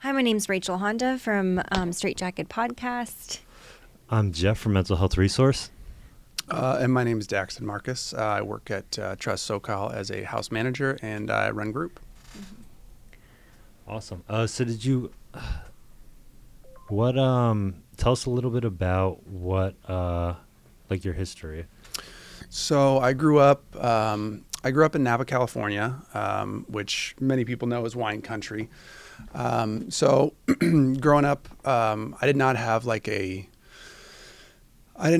Hi, my name's Rachel Honda from StraitJacket podcast. I'm Jeff from Mental Health Resource. And my name is Daxton Marcus. I work at Trust SoCal as a house manager, and I run group. Awesome. So did you, tell us a little bit about what, like your history. So I grew up in Napa, California, which many people know as wine country. So growing up, I didn't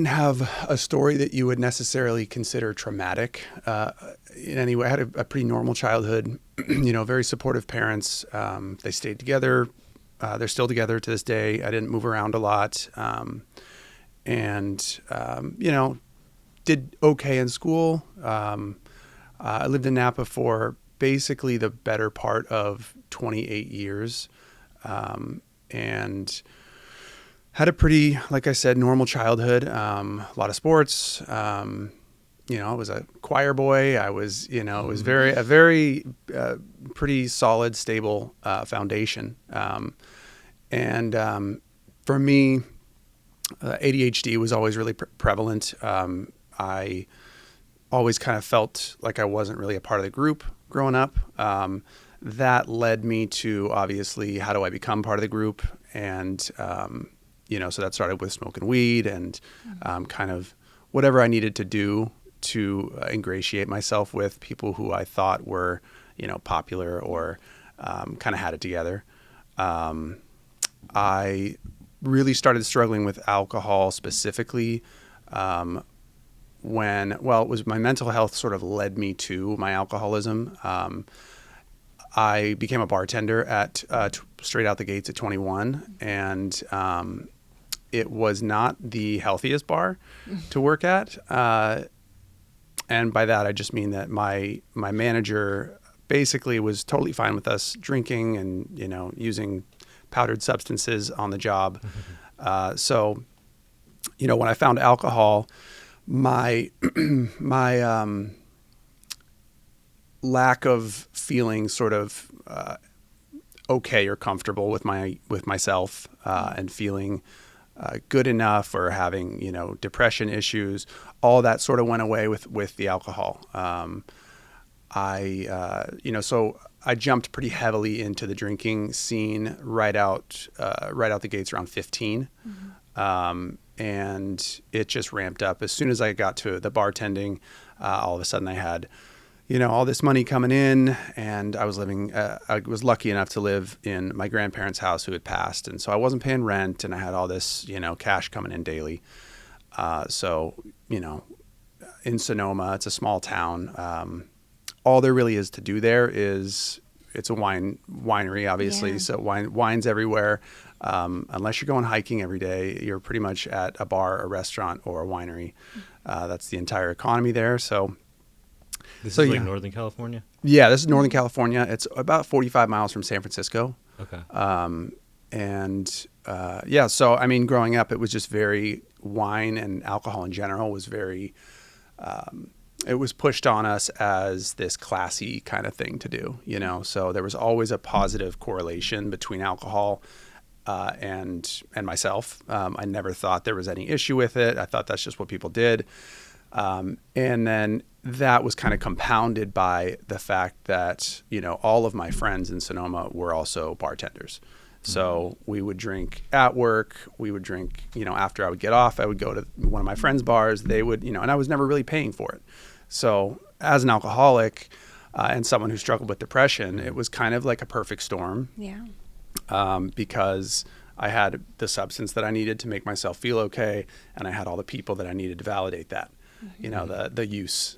have a story that you would necessarily consider traumatic in any way. I had a pretty normal childhood, very supportive parents. They stayed together. They're still together to this day. I didn't move around a lot. Did okay in school. I lived in Napa for basically the better part of 28 years. And had a pretty, like I said, normal childhood, a lot of sports. I was a choir boy. I was, it was a very pretty solid, stable foundation. For me, ADHD was always really prevalent. I always kind of felt like I wasn't really a part of the group growing up. That led me to, obviously, how do I become part of the group? And, so that started with smoking weed and kind of whatever I needed to do to ingratiate myself with people who I thought were, popular or kind of had it together. I really started struggling with alcohol specifically it was my mental health sort of led me to my alcoholism. I became a bartender at straight out the gates at 21, and it was not the healthiest bar to work at. And by that, I just mean that my manager basically was totally fine with us drinking and, using powdered substances on the job. So, when I found alcohol, my lack of feeling sort of okay or comfortable with myself and feeling good enough, or having depression issues, all that sort of went away with the alcohol. So I jumped pretty heavily into the drinking scene right out the gates around 15. And it just ramped up. As soon as I got to the bartending, all of a sudden I had, all this money coming in, and I was lucky enough to live in my grandparents' house who had passed. And so I wasn't paying rent, and I had all this, cash coming in daily. In Sonoma, it's a small town. All there really is to do there is, it's a winery, obviously. Yeah. So wine's everywhere. Unless you're going hiking every day, you're pretty much at a bar, a restaurant, or a winery. That's the entire economy there. So this is Northern California? Yeah, this is Northern California. It's about 45 miles from San Francisco. Okay. So, growing up, it was just wine and alcohol in general was very, it was pushed on us as this classy kind of thing to do, so there was always a positive correlation between alcohol and myself. I never thought there was any issue with it. I thought that's just what people did. And then that was kind of compounded by the fact that, all of my friends in Sonoma were also bartenders. So we would drink at work. We would drink, after I would get off, I would go to one of my friends' bars. They would, and I was never really paying for it. So as an alcoholic and someone who struggled with depression, it was kind of like a perfect storm. Yeah. Because I had the substance that I needed to make myself feel okay, and I had all the people that I needed to validate that, the use,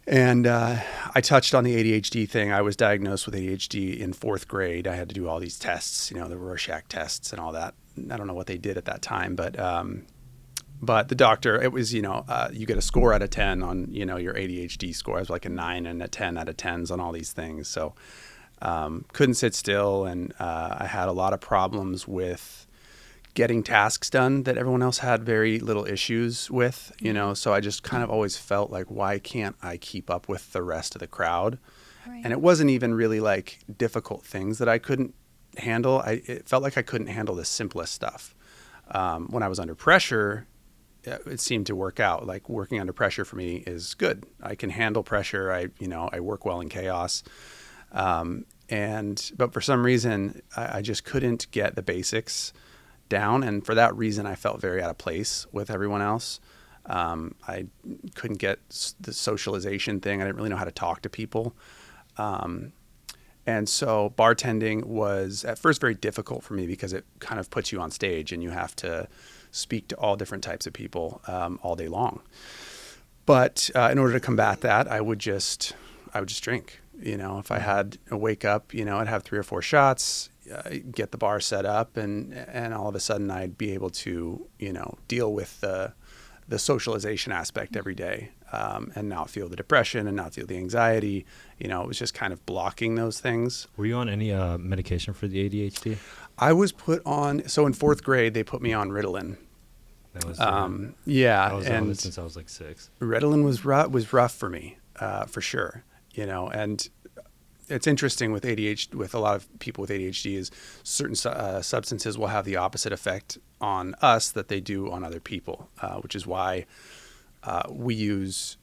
And I touched on the ADHD thing. I was diagnosed with ADHD in 4th grade. I had to do all these tests, the Rorschach tests and all that. I don't know what they did at that time, but the doctor, it was, you get a score out of 10 on, your ADHD score. I was like a 9 and a 10 out of 10s on all these things. So couldn't sit still, and I had a lot of problems with getting tasks done that everyone else had very little issues with, so I just kind of always felt like, why can't I keep up with the rest of the crowd? Right. And it wasn't even really like difficult things that I couldn't handle. It felt like I couldn't handle the simplest stuff. When I was under pressure, it seemed to work out. Like working under pressure for me is good. I can handle pressure. I work well in chaos. But for some reason, I just couldn't get the basics down. And for that reason, I felt very out of place with everyone else. I couldn't get the socialization thing. I didn't really know how to talk to people. And so bartending was at first very difficult for me because it kind of puts you on stage and you have to speak to all different types of people all day long. But in order to combat that, I would just drink. If I had a wake up, I'd have 3 or 4 shots, get the bar set up, and all of a sudden I'd be able to, deal with the socialization aspect every day, and not feel the depression and not feel the anxiety. It was just kind of blocking those things. Were you on any medication for the ADHD? I was put on, so in 4th grade, they put me on Ritalin. That was yeah. I was on it since I was like 6. Ritalin was rough for me, for sure. And it's interesting with ADHD, with a lot of people with ADHD, is certain substances will have the opposite effect on us that they do on other people, which is why we use,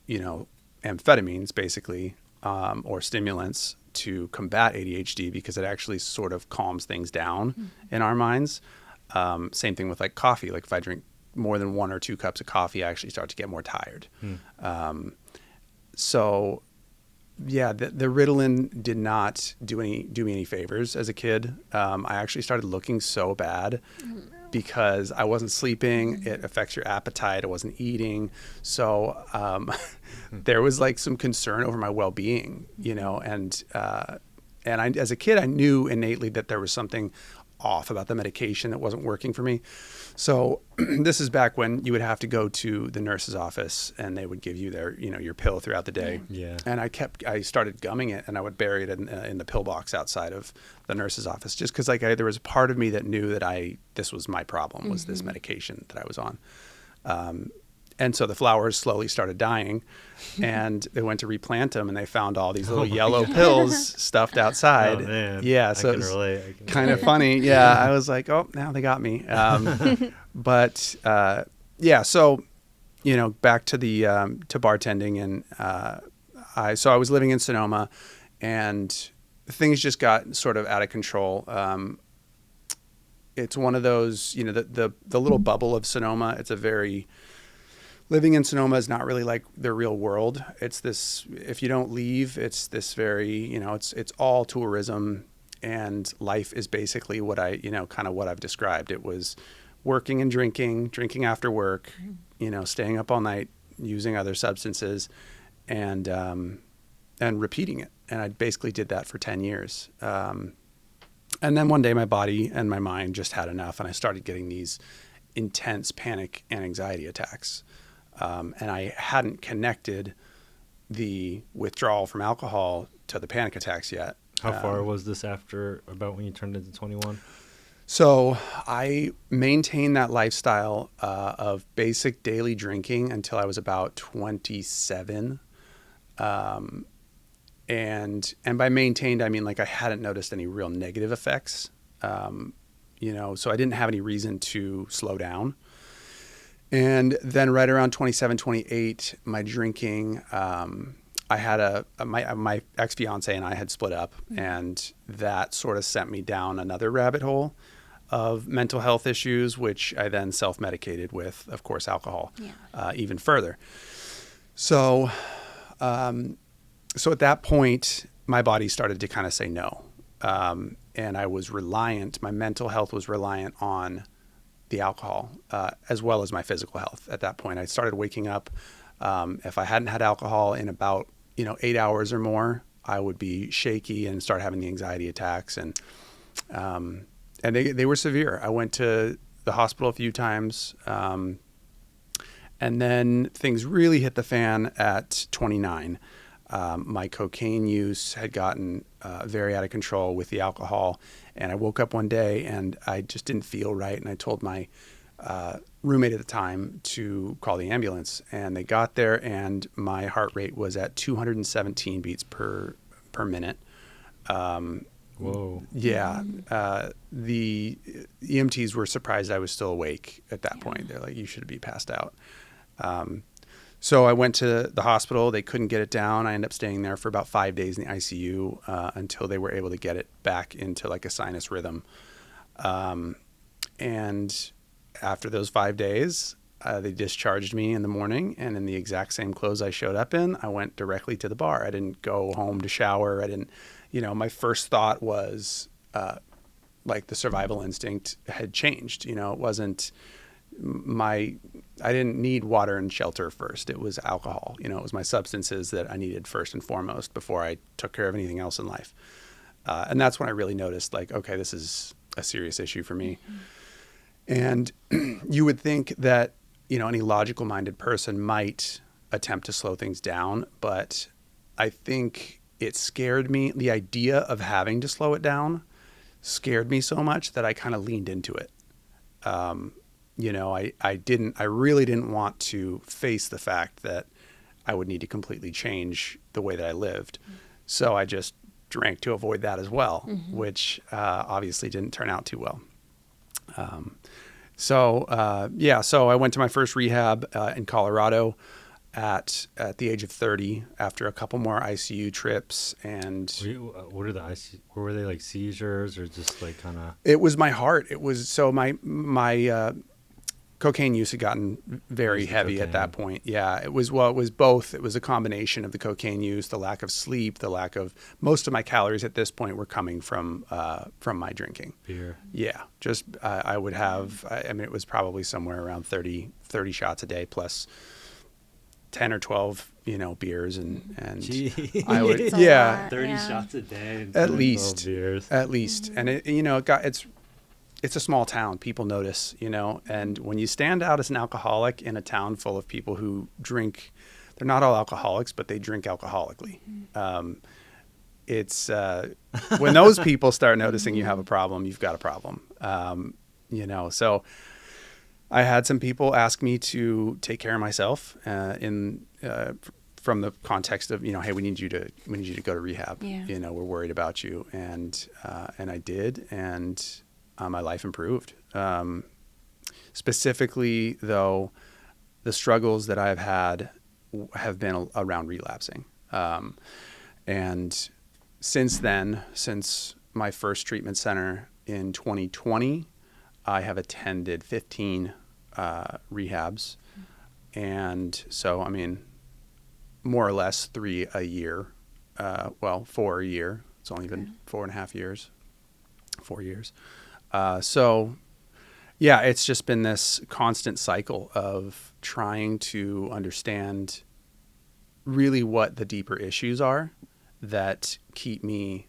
amphetamines basically, or stimulants to combat ADHD, because it actually sort of calms things down in our minds. Same thing with like coffee. Like if I drink more than 1 or 2 cups of coffee, I actually start to get more tired. So yeah, the Ritalin did not do me any favors as a kid. I actually started looking so bad because I wasn't sleeping. It affects your appetite. I wasn't eating. So there was like some concern over my well-being, and I, as a kid, I knew innately that there was something off about the medication that wasn't working for me. So this is back when you would have to go to the nurse's office and they would give you your pill throughout the day. Yeah. And I started gumming it, and I would bury it in the pill box outside of the nurse's office, just because there was a part of me that knew that this was my problem, was this medication that I was on. And so the flowers slowly started dying, and they went to replant them, and they found all these little yellow pills stuffed outside. Oh, man. Yeah, so I can relate. kind of funny. Yeah, I was like, oh, now they got me. But yeah, so back to the to bartending, and I was living in Sonoma, and things just got sort of out of control. It's one of those, the little bubble of Sonoma. Living in Sonoma is not really like the real world. It's this, if you don't leave, it's this very, it's all tourism, and life is basically what kind of what I've described. It was working and drinking after work, staying up all night, using other substances, and repeating it. And I basically did that for 10 years. And then one day my body and my mind just had enough, and I started getting these intense panic and anxiety attacks. And I hadn't connected the withdrawal from alcohol to the panic attacks yet. How far was this after about when you turned into 21? So I maintained that lifestyle of basic daily drinking until I was about 27. And by maintained, I mean like I hadn't noticed any real negative effects. So I didn't have any reason to slow down. And then right around 27, 28, my drinking, I had my ex-fiance and I had split up, and that sort of sent me down another rabbit hole of mental health issues, which I then self-medicated with, of course, alcohol, even further. So, so at that point, my body started to kind of say no. And I was reliant, my mental health was reliant on the alcohol, as well as my physical health. At that point, I started waking up. If I hadn't had alcohol in about, 8 hours or more, I would be shaky and start having the anxiety attacks. And they were severe. I went to the hospital a few times. And then things really hit the fan at 29. My cocaine use had gotten very out of control with the alcohol, and I woke up one day and I just didn't feel right, and I told my roommate at the time to call the ambulance, and they got there, and my heart rate was at 217 beats per per minute. Whoa. Yeah. The EMTs were surprised I was still awake at that point. They're like, you should be passed out. So I went to the hospital. They couldn't get it down. I ended up staying there for about 5 days in the ICU until they were able to get it back into like a sinus rhythm. And after those 5 days, they discharged me in the morning, and in the exact same clothes I showed up in, I went directly to the bar. I didn't go home to shower. I didn't, my first thought was like the survival instinct had changed. It wasn't I didn't need water and shelter first. It was alcohol. It was my substances that I needed first and foremost before I took care of anything else in life. And that's when I really noticed, like, okay, this is a serious issue for me. And you would think that, any logical-minded person might attempt to slow things down, but I think it scared me. The idea of having to slow it down scared me so much that I kind of leaned into it. I really didn't want to face the fact that I would need to completely change the way that I lived. So I just drank to avoid that as well, which obviously didn't turn out too well. So I went to my first rehab in Colorado at the age of 30 after a couple more ICU trips. And What are the ICU? Were they like seizures or just like kind of? It was my heart. It was so my cocaine use had gotten very heavy at that point. Yeah, it was both. It was a combination of the cocaine use, the lack of sleep, the lack of most of my calories at this point were coming from my drinking. Beer. Yeah, just I would have. It was probably somewhere around 30 shots a day plus 10 or 12, beers and Jeez. I would 30 shots a day. At least beers. At least, and it's a small town. People notice, and when you stand out as an alcoholic in a town full of people who drink, they're not all alcoholics, but they drink alcoholically. It's when those people start noticing you have a problem, you've got a problem. So I had some people ask me to take care of myself from the context of, hey, we need you to go to rehab. Yeah. We're worried about you. And I did. And my life improved. Specifically, though, the struggles that I've had have been around relapsing. And since then, since my first treatment center in 2020, I have attended 15 rehabs. And so, more or less 3 a year. 4 a year. It's only been 4.5 years. 4 years. It's just been this constant cycle of trying to understand really what the deeper issues are that keep me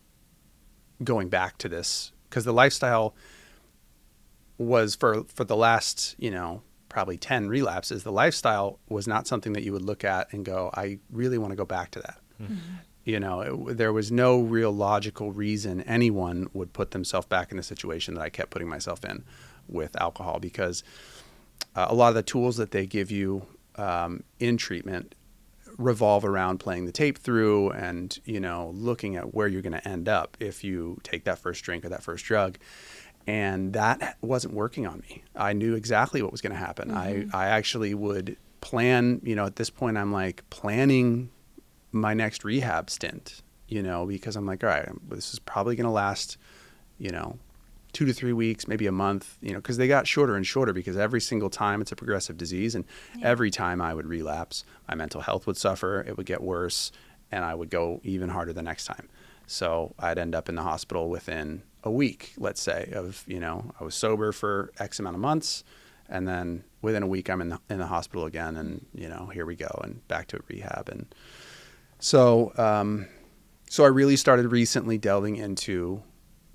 going back to this. Because the lifestyle was for the last, probably 10 relapses, the lifestyle was not something that you would look at and go, I really want to go back to that. There was no real logical reason anyone would put themselves back in the situation that I kept putting myself in with alcohol, because a lot of the tools that they give you in treatment revolve around playing the tape through and, looking at where you're going to end up if you take that first drink or that first drug. And that wasn't working on me. I knew exactly what was going to happen. I actually would plan, at this point I'm like planning my next rehab stint, because I'm like, all right, this is probably going to last, 2 to 3 weeks, maybe a month, because they got shorter and shorter because every single time it's a progressive disease. And every time I would relapse, my mental health would suffer. It would get worse and I would go even harder the next time. So I'd end up in the hospital within a week, let's say, of, I was sober for X amount of months. And then within a week, I'm in the hospital again. And, here we go and back to rehab. And so I really started recently delving into,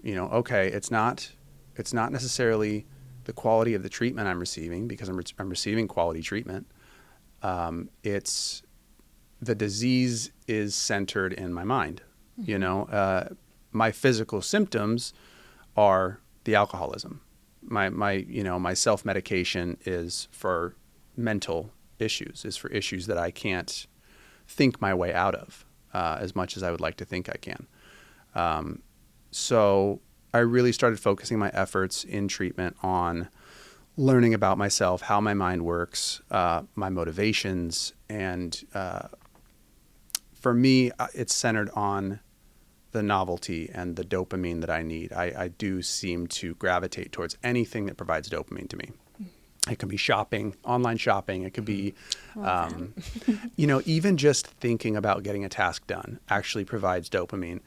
okay, it's not necessarily the quality of the treatment I'm receiving, because I'm receiving quality treatment. It's the disease is centered in my mind. My physical symptoms are the alcoholism. My self-medication is for mental issues, is for issues that I can't think my way out of. as much as I would like to think I can. So I really started focusing my efforts in treatment on learning about myself, how my mind works, my motivations. And for me, it's centered on the novelty and the dopamine that I need. I do seem to gravitate towards anything that provides dopamine to me. It could be shopping, online shopping. It could be, even just thinking about getting a task done actually provides dopamine.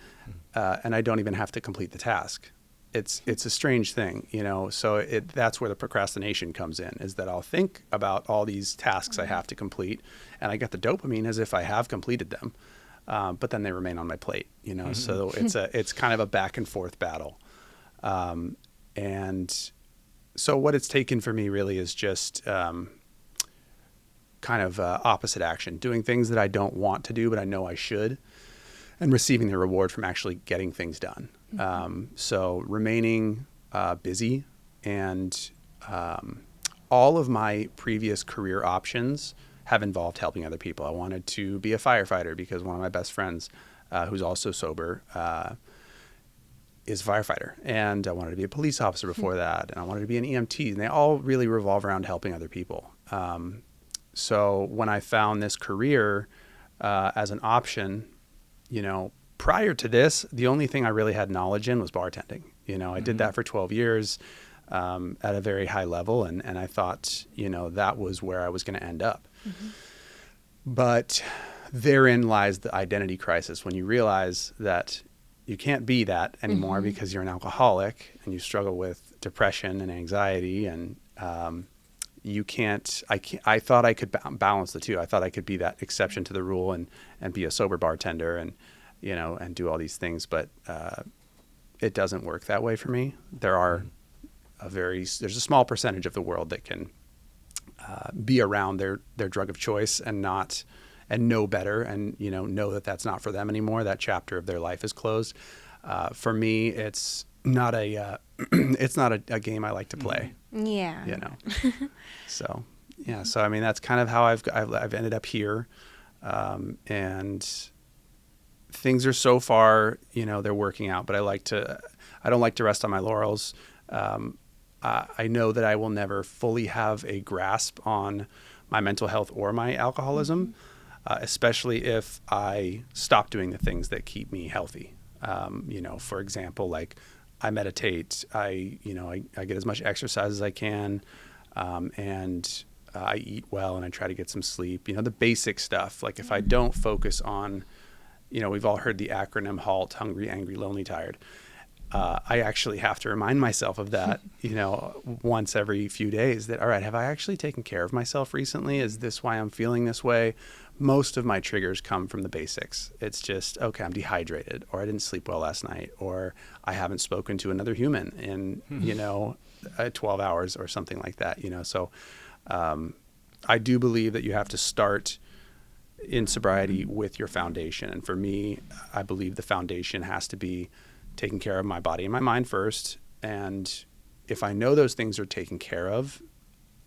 And I don't even have to complete the task. It's a strange thing, so that's where the procrastination comes in, is that I'll think about all these tasks I have to complete, and I get the dopamine as if I have completed them. But then they remain on my plate, so it's kind of a back and forth battle. And so what it's taken for me really is just kind of opposite action, doing things that I don't want to do, but I know I should, and receiving the reward from actually getting things done. So remaining busy, and all of my previous career options have involved helping other people. I wanted to be a firefighter because one of my best friends, who's also sober, is a firefighter. And I wanted to be a police officer before that. And I wanted to be an EMT. And they all really revolve around helping other people. So when I found this career as an option, prior to this, the only thing I really had knowledge in was bartending. I did that for 12 years at a very high level. And I thought, that was where I was going to end up. But therein lies the identity crisis, when you realize that you can't be that anymore because you're an alcoholic and you struggle with depression and anxiety, and I thought I could balance the two. I thought I could be that exception to the rule and be a sober bartender and do all these things, but it doesn't work that way for me. There's a small percentage of the world that can be around their drug of choice and know better, and know that that's not for them anymore. That chapter of their life is closed. For me, it's not a game I like to play. Yeah. So yeah. So I mean, that's kind of how I've ended up here, and things are so far, they're working out. But I don't like to rest on my laurels. I know that I will never fully have a grasp on my mental health or my alcoholism, especially if I stop doing the things that keep me healthy. For example, like I meditate, I get as much exercise as I can, and I eat well, and I try to get some sleep, the basic stuff. Like if I don't focus on, we've all heard the acronym HALT: hungry, angry, lonely, tired. I actually have to remind myself of that, once every few days, that, all right, have I actually taken care of myself recently? Is this why I'm feeling this way? Most of my triggers come from the basics. It's just, okay, I'm dehydrated, or I didn't sleep well last night, or I haven't spoken to another human in, 12 hours or something like that, So I do believe that you have to start in sobriety with your foundation. And for me, I believe the foundation has to be taking care of my body and my mind first. And if I know those things are taken care of,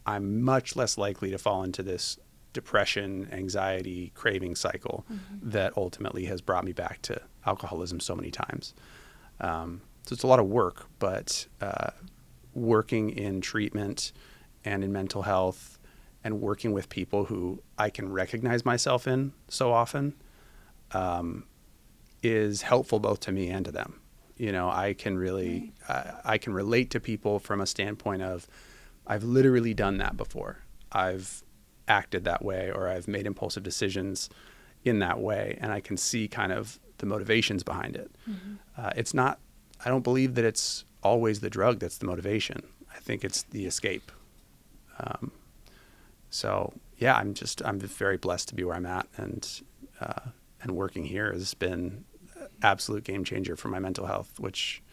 I'm much less likely to fall into this depression, anxiety, craving cycle that ultimately has brought me back to alcoholism so many times. So it's a lot of work, but working in treatment and in mental health and working with people who I can recognize myself in so often is helpful both to me and to them. I can really, I can relate to people from a standpoint of, I've literally done that before. I've acted that way, or I've made impulsive decisions in that way, and I can see kind of the motivations behind it. It's not, I don't believe that it's always the drug that's the motivation. I think it's the escape. So yeah, I'm very blessed to be where I'm at, and working here has been absolute game changer for my mental health, which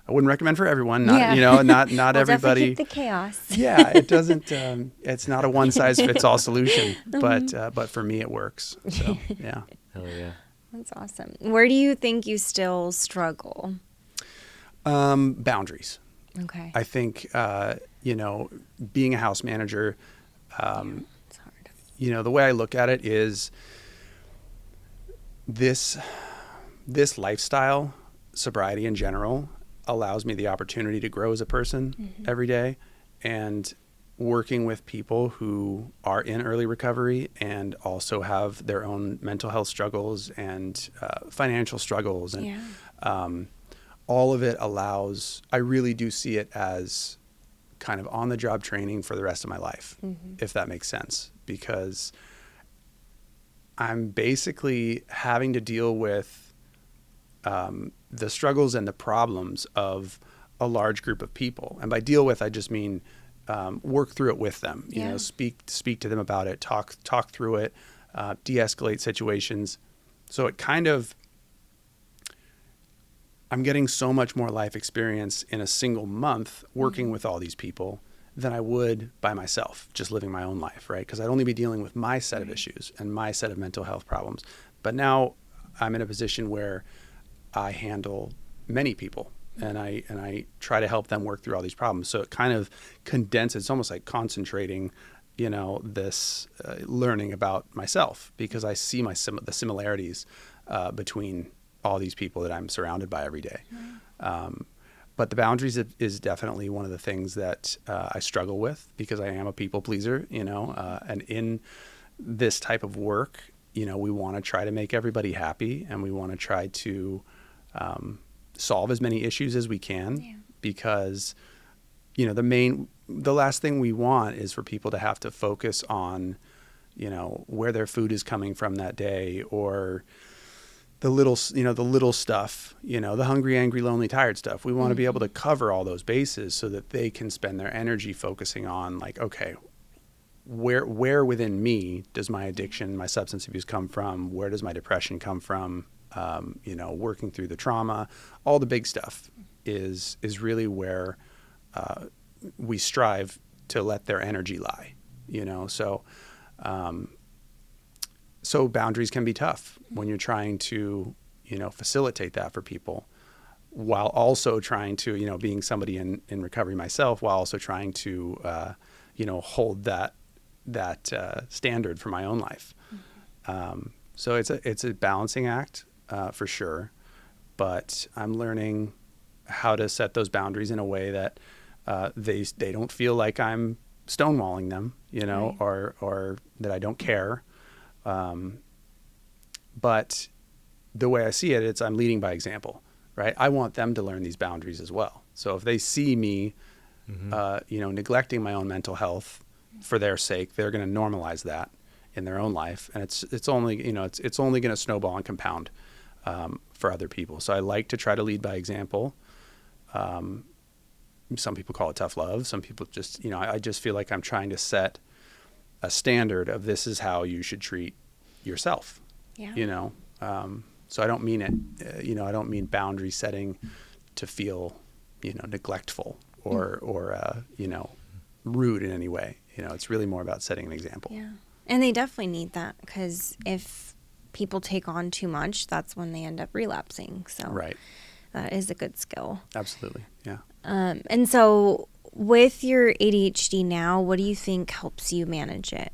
I wouldn't recommend for everyone. Not We'll everybody. Keep the chaos. Yeah, it doesn't. It's not a one size fits all solution, but for me it works. So yeah. Hell yeah. That's awesome. Where do you think you still struggle? Boundaries. Okay. I think being a house manager, it's hard. the way I look at it is, this lifestyle, sobriety in general, allows me the opportunity to grow as a person every day, and working with people who are in early recovery and also have their own mental health struggles and financial struggles, and all of it allows, I really do see it as kind of on the job training for the rest of my life, if that makes sense, because I'm basically having to deal with the struggles and the problems of a large group of people. And by deal with, I just mean work through it with them, you know, speak to them about it, talk through it, de-escalate situations. So it kind of, I'm getting so much more life experience in a single month working with all these people than I would by myself, just living my own life, right? Because I'd only be dealing with my set of issues and my set of mental health problems. But now I'm in a position where I handle many people, and I try to help them work through all these problems. So it kind of condenses, it's almost like concentrating, you know, this learning about myself, because I see the similarities between all these people that I'm surrounded by every day. But the boundaries is definitely one of the things that I struggle with, because I am a people pleaser, you know, and in this type of work, you know, we want to try to make everybody happy, and we want to try to solve as many issues as we can, because, you know, the last thing we want is for people to have to focus on, you know, where their food is coming from that day, or the little stuff, you know, the hungry, angry, lonely, tired stuff. We want to be able to cover all those bases so that they can spend their energy focusing on, like, okay, where within me does my addiction, my substance abuse come from? Where does my depression come from? You know, working through the trauma, all the big stuff is really where we strive to let their energy lie, you know? So boundaries can be tough when you're trying to, you know, facilitate that for people, while also trying to, you know, being somebody in recovery myself, while also trying to, you know, hold that standard for my own life. So it's a balancing act for sure, but I'm learning how to set those boundaries in a way that they don't feel like I'm stonewalling them, you know, or that I don't care. But the way I see it, I'm leading by example, right? I want them to learn these boundaries as well. So if they see me, you know, neglecting my own mental health for their sake, they're going to normalize that in their own life. And it's only, you know, it's only going to snowball and compound, for other people. So I like to try to lead by example. Some people call it tough love. Some people just, you know, I just feel like I'm trying to set a standard of, this is how you should treat yourself, you know? So I don't mean it, you know, I don't mean boundary setting to feel, you know, neglectful or you know, rude in any way. You know, it's really more about setting an example. Yeah. And they definitely need that, because if people take on too much, that's when they end up relapsing. So that is a good skill. Absolutely. Yeah. And so with your ADHD now, what do you think helps you manage it?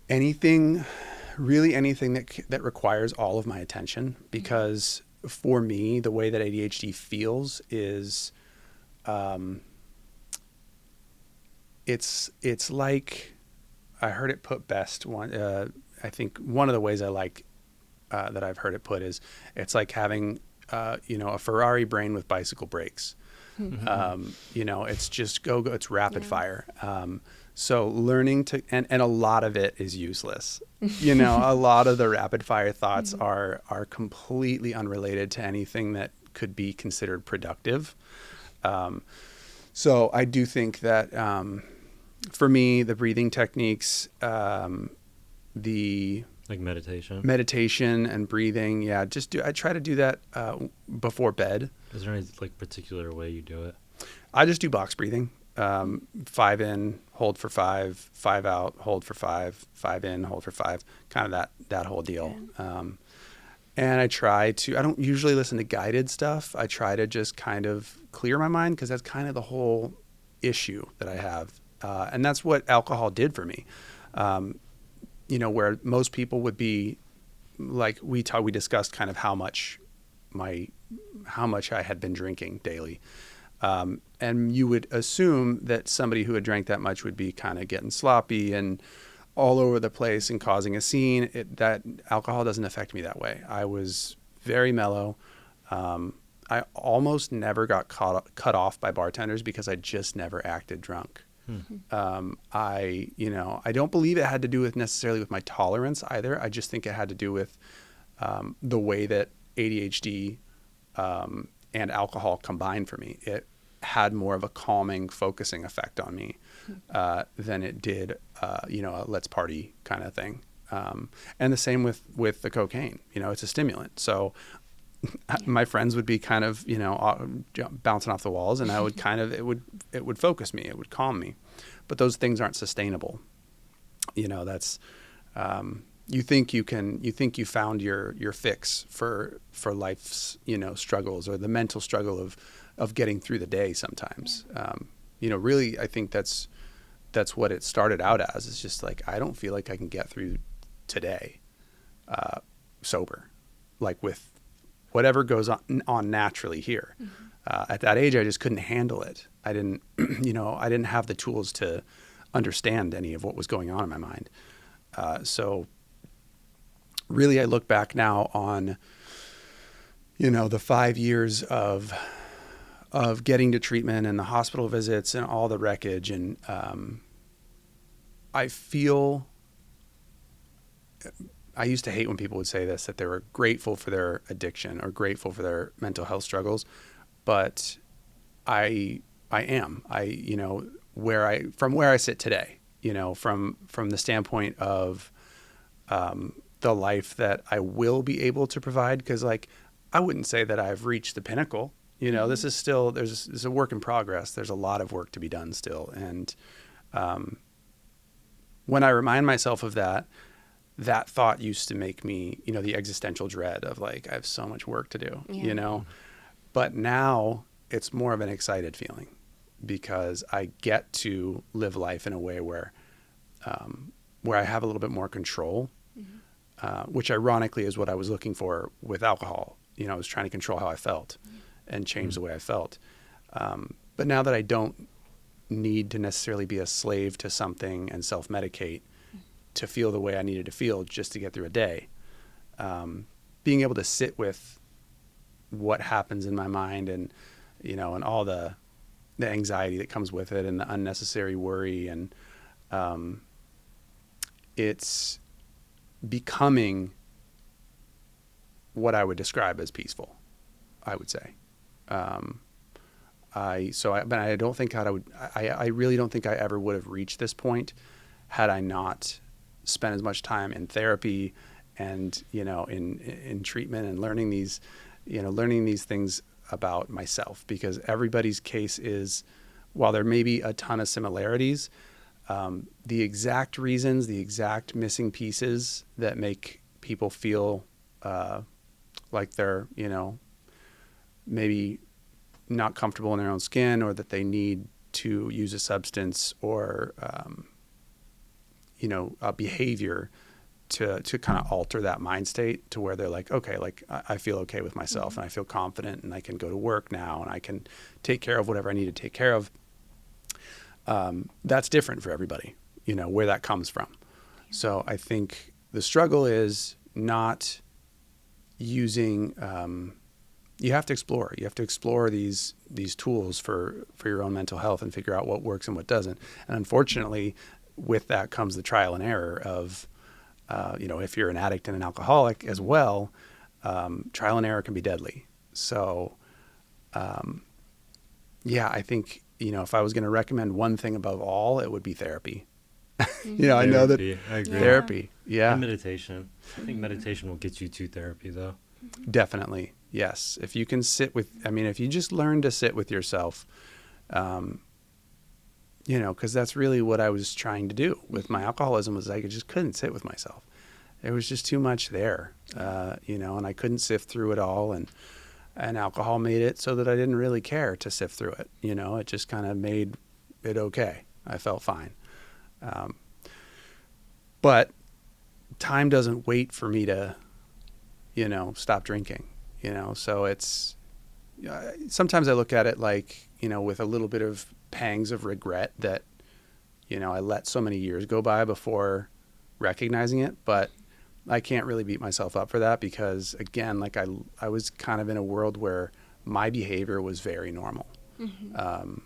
Anything that requires all of my attention, because for me, the way that ADHD feels is, it's like, I heard it put best I think one of the ways I like, that I've heard it put is, it's like having, you know, a Ferrari brain with bicycle brakes. You know, it's just go, it's rapid fire. So learning to, and a lot of it is useless. You know, a lot of the rapid fire thoughts are completely unrelated to anything that could be considered productive. So I do think that, for me, the breathing techniques, like meditation and breathing. Yeah. I try to do that, before bed. Is there any like particular way you do it? I just do box breathing. 5 in, hold for 5, 5 out, hold for 5, 5 in, hold for 5, kind of that whole deal. And I don't usually listen to guided stuff. I try to just kind of clear my mind, because that's kind of the whole issue that I have. And that's what alcohol did for me. You know, where most people would be like we discussed kind of how much I had been drinking daily. And you would assume that somebody who had drank that much would be kind of getting sloppy and all over the place and causing a scene. That alcohol doesn't affect me that way. I was very mellow. I almost never got cut off by bartenders because I just never acted drunk. I don't believe it had to do with necessarily with my tolerance either. I just think it had to do with the way that ADHD and alcohol combined for me. It had more of a calming, focusing effect on me than it did, a let's party kind of thing. And the same with the cocaine. It's a stimulant. So my friends would be kind of, bouncing off the walls, and I would kind of, it would focus me, it would calm me. But those things aren't sustainable. That's, you think you found your fix for life's, struggles, or the mental struggle of getting through the day sometimes. Really, I think that's what it started out as. It's just like, I don't feel like I can get through today sober, like with whatever goes on naturally here. At that age, I just couldn't handle it. I didn't, I didn't have the tools to understand any of what was going on in my mind. So really, I look back now on, the 5 years of getting to treatment and the hospital visits and all the wreckage. And I feel, I used to hate when people would say this, that they were grateful for their addiction or grateful for their mental health struggles. But I am, from where I sit today, from the standpoint of the life that I will be able to provide. Because I wouldn't say that I've reached the pinnacle. This is still, there's a work in progress. There's a lot of work to be done still. And when I remind myself of that thought used to make me, the existential dread of I have so much work to do, But now it's more of an excited feeling because I get to live life in a way where I have a little bit more control, which ironically is what I was looking for with alcohol. I was trying to control how I felt and change the way I felt. But now that I don't need to necessarily be a slave to something and self-medicate to feel the way I needed to feel just to get through a day, being able to sit with what happens in my mind and, and all the anxiety that comes with it and the unnecessary worry. And it's becoming what I would describe as peaceful, I would say. But I don't think I really don't think I ever would have reached this point had I not spent as much time in therapy and, in treatment and learning these things about myself, because everybody's case is, while there may be a ton of similarities, the exact reasons, the exact missing pieces that make people feel like they're, maybe not comfortable in their own skin, or that they need to use a substance or, a behavior to kind of alter that mind state to where they're like, okay, I feel okay with myself and I feel confident and I can go to work now and I can take care of whatever I need to take care of. That's different for everybody, where that comes from. So I think the struggle is not using, you have to explore. You have to explore these tools for your own mental health and figure out what works and what doesn't. And unfortunately, with that comes the trial and error of, if you're an addict and an alcoholic as well, trial and error can be deadly. So, I think, if I was going to recommend one thing above all, it would be therapy. I know that I agree. Therapy. Yeah. And meditation. I think meditation will get you to therapy though. Definitely. Yes. If you can if you just learn to sit with yourself, because that's really what I was trying to do with my alcoholism, was I just couldn't sit with myself. There was just too much there, and I couldn't sift through it all. And alcohol made it so that I didn't really care to sift through it. It just kind of made it okay. I felt fine. But time doesn't wait for me to stop drinking, so it's, sometimes I look at it like, with a little bit of pangs of regret that, I let so many years go by before recognizing it, but I can't really beat myself up for that because, again, like I was kind of in a world where my behavior was very normal. Mm-hmm.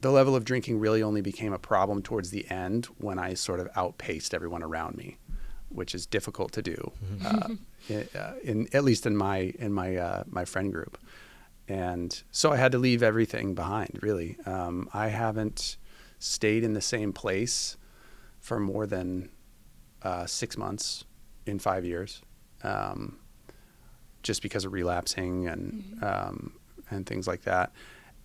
The level of drinking really only became a problem towards the end when I sort of outpaced everyone around me, which is difficult to do, at least in my friend group. And so I had to leave everything behind, really. I haven't stayed in the same place for more than 6 months in 5 years, just because of relapsing and things like that.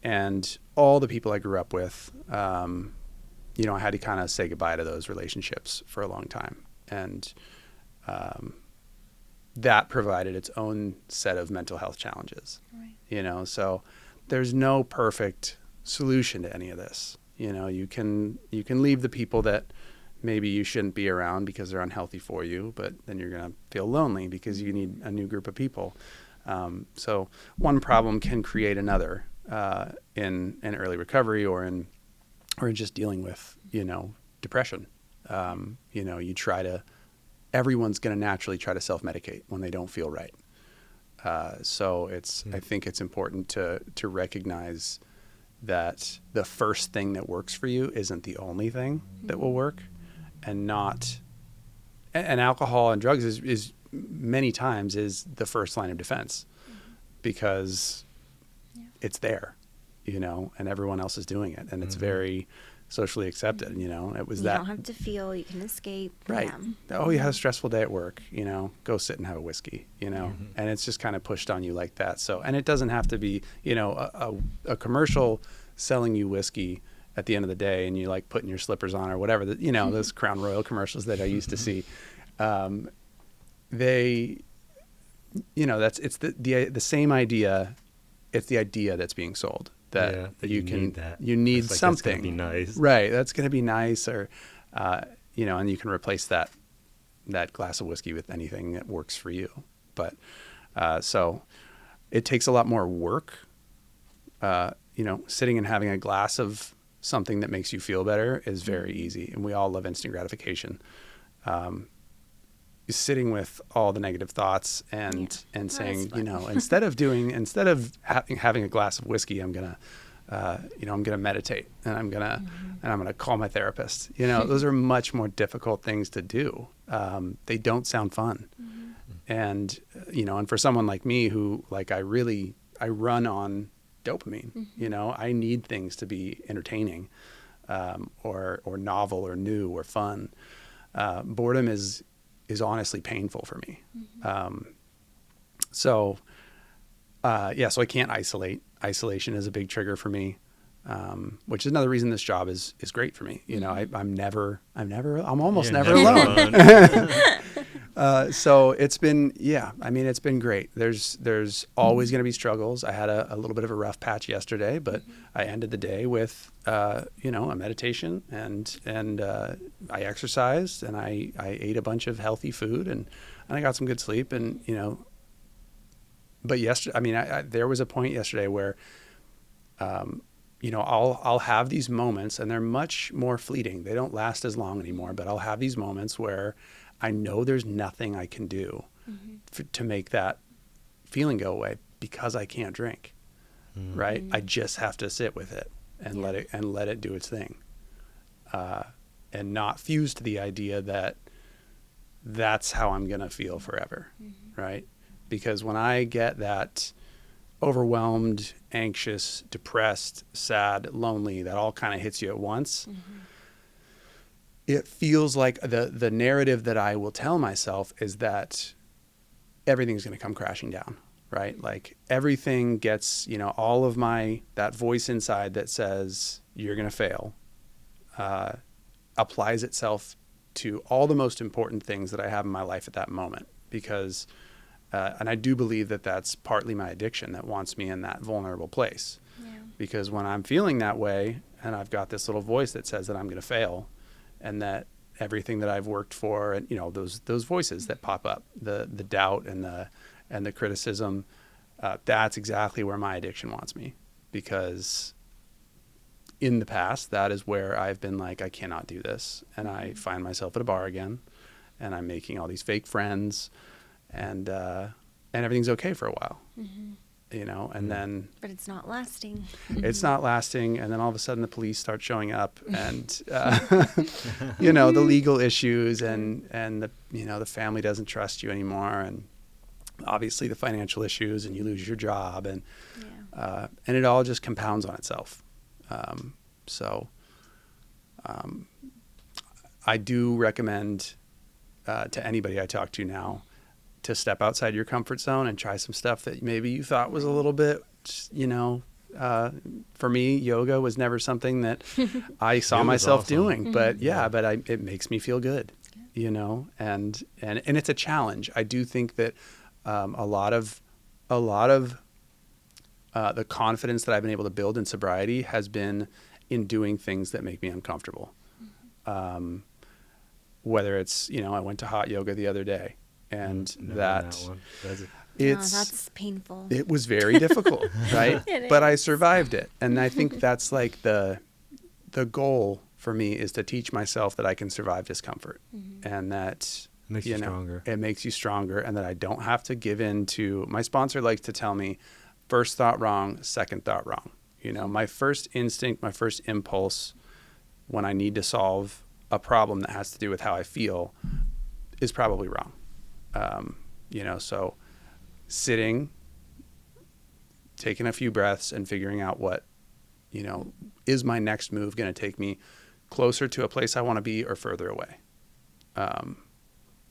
And all the people I grew up with, I had to kind of say goodbye to those relationships for a long time. And that provided its own set of mental health challenges. Right. So there's no perfect solution to any of this. You can leave the people that maybe you shouldn't be around because they're unhealthy for you, but then you're going to feel lonely because you need a new group of people. So one problem can create another in early recovery or in just dealing with, depression. Everyone's going to naturally try to self-medicate when they don't feel right. So I think it's important to recognize that the first thing that works for you isn't the only thing that will work, and alcohol and drugs is many times is the first line of defense because it's there, and everyone else is doing it, and it's very socially accepted. It was you that don't have to feel, you can escape. Right. Yeah. Oh, you had a stressful day at work, go sit and have a whiskey, and it's just kind of pushed on you like that. So, and it doesn't have to be, a commercial selling you whiskey at the end of the day and you like putting your slippers on or whatever, those Crown Royal commercials that I used to see. It's the same idea. It's the idea that's being sold. That you need like something. That's gonna be nice. Right. That's going to be nice, or, and you can replace that glass of whiskey with anything that works for you. But, so it takes a lot more work, sitting and having a glass of something that makes you feel better is very easy. And we all love instant gratification. Sitting with all the negative thoughts and saying, instead of having a glass of whiskey, I'm going to meditate and I'm going to call my therapist. Those are much more difficult things to do. They don't sound fun. And, and for someone like me who I run on dopamine, I need things to be entertaining, or novel or new or fun. Boredom is honestly painful for me. So I can't isolate. Isolation is a big trigger for me, which is another reason this job is great for me. I'm almost never alone. So it's been great. There's always going to be struggles. I had a little bit of a rough patch yesterday, but I ended the day with, a meditation and I exercised and I ate a bunch of healthy food and I got some good sleep and, but yesterday, there was a point yesterday where, I'll have these moments and they're much more fleeting. They don't last as long anymore, but I'll have these moments where I know there's nothing I can do to make that feeling go away because I can't drink, right? I just have to sit with it and let it do its thing, and not fuse to the idea that that's how I'm going to feel forever, right? Because when I get that overwhelmed, anxious, depressed, sad, lonely, that all kind of hits you at once, it feels like the narrative that I will tell myself is that everything's going to come crashing down, right? Like everything gets, all of that voice inside that says you're going to fail, applies itself to all the most important things that I have in my life at that moment. Because, and I do believe that that's partly my addiction that wants me in that vulnerable place. Yeah. Because when I'm feeling that way and I've got this little voice that says that I'm going to fail, and everything that I've worked for, and those voices that pop up, the doubt and the criticism, that's exactly where my addiction wants me, because in the past, that is where I've been like, I cannot do this, and I find myself at a bar again, and I'm making all these fake friends, and everything's okay for a while. And then, but it's not lasting. It's not lasting. And then all of a sudden the police start showing up, and, the legal issues, and the family doesn't trust you anymore. And obviously the financial issues, and you lose your job, and it all just compounds on itself. I do recommend, to anybody I talk to now, to step outside your comfort zone and try some stuff that maybe you thought was a little bit, for me, yoga was never something that I saw myself doing, but it makes me feel good, and it's a challenge. I do think that, a lot of the confidence that I've been able to build in sobriety has been in doing things that make me uncomfortable. Whether it's, I went to hot yoga the other day, and that's painful. It was very difficult, right? But I survived it. And I think that's like the goal for me, is to teach myself that I can survive discomfort, and that it makes you stronger. It makes you stronger, and that I don't have to give in to, my sponsor likes to tell me, first thought wrong, second thought wrong. My first instinct, my first impulse when I need to solve a problem that has to do with how I feel is probably wrong. So sitting, taking a few breaths, and figuring out what, is my next move going to take me closer to a place I want to be or further away?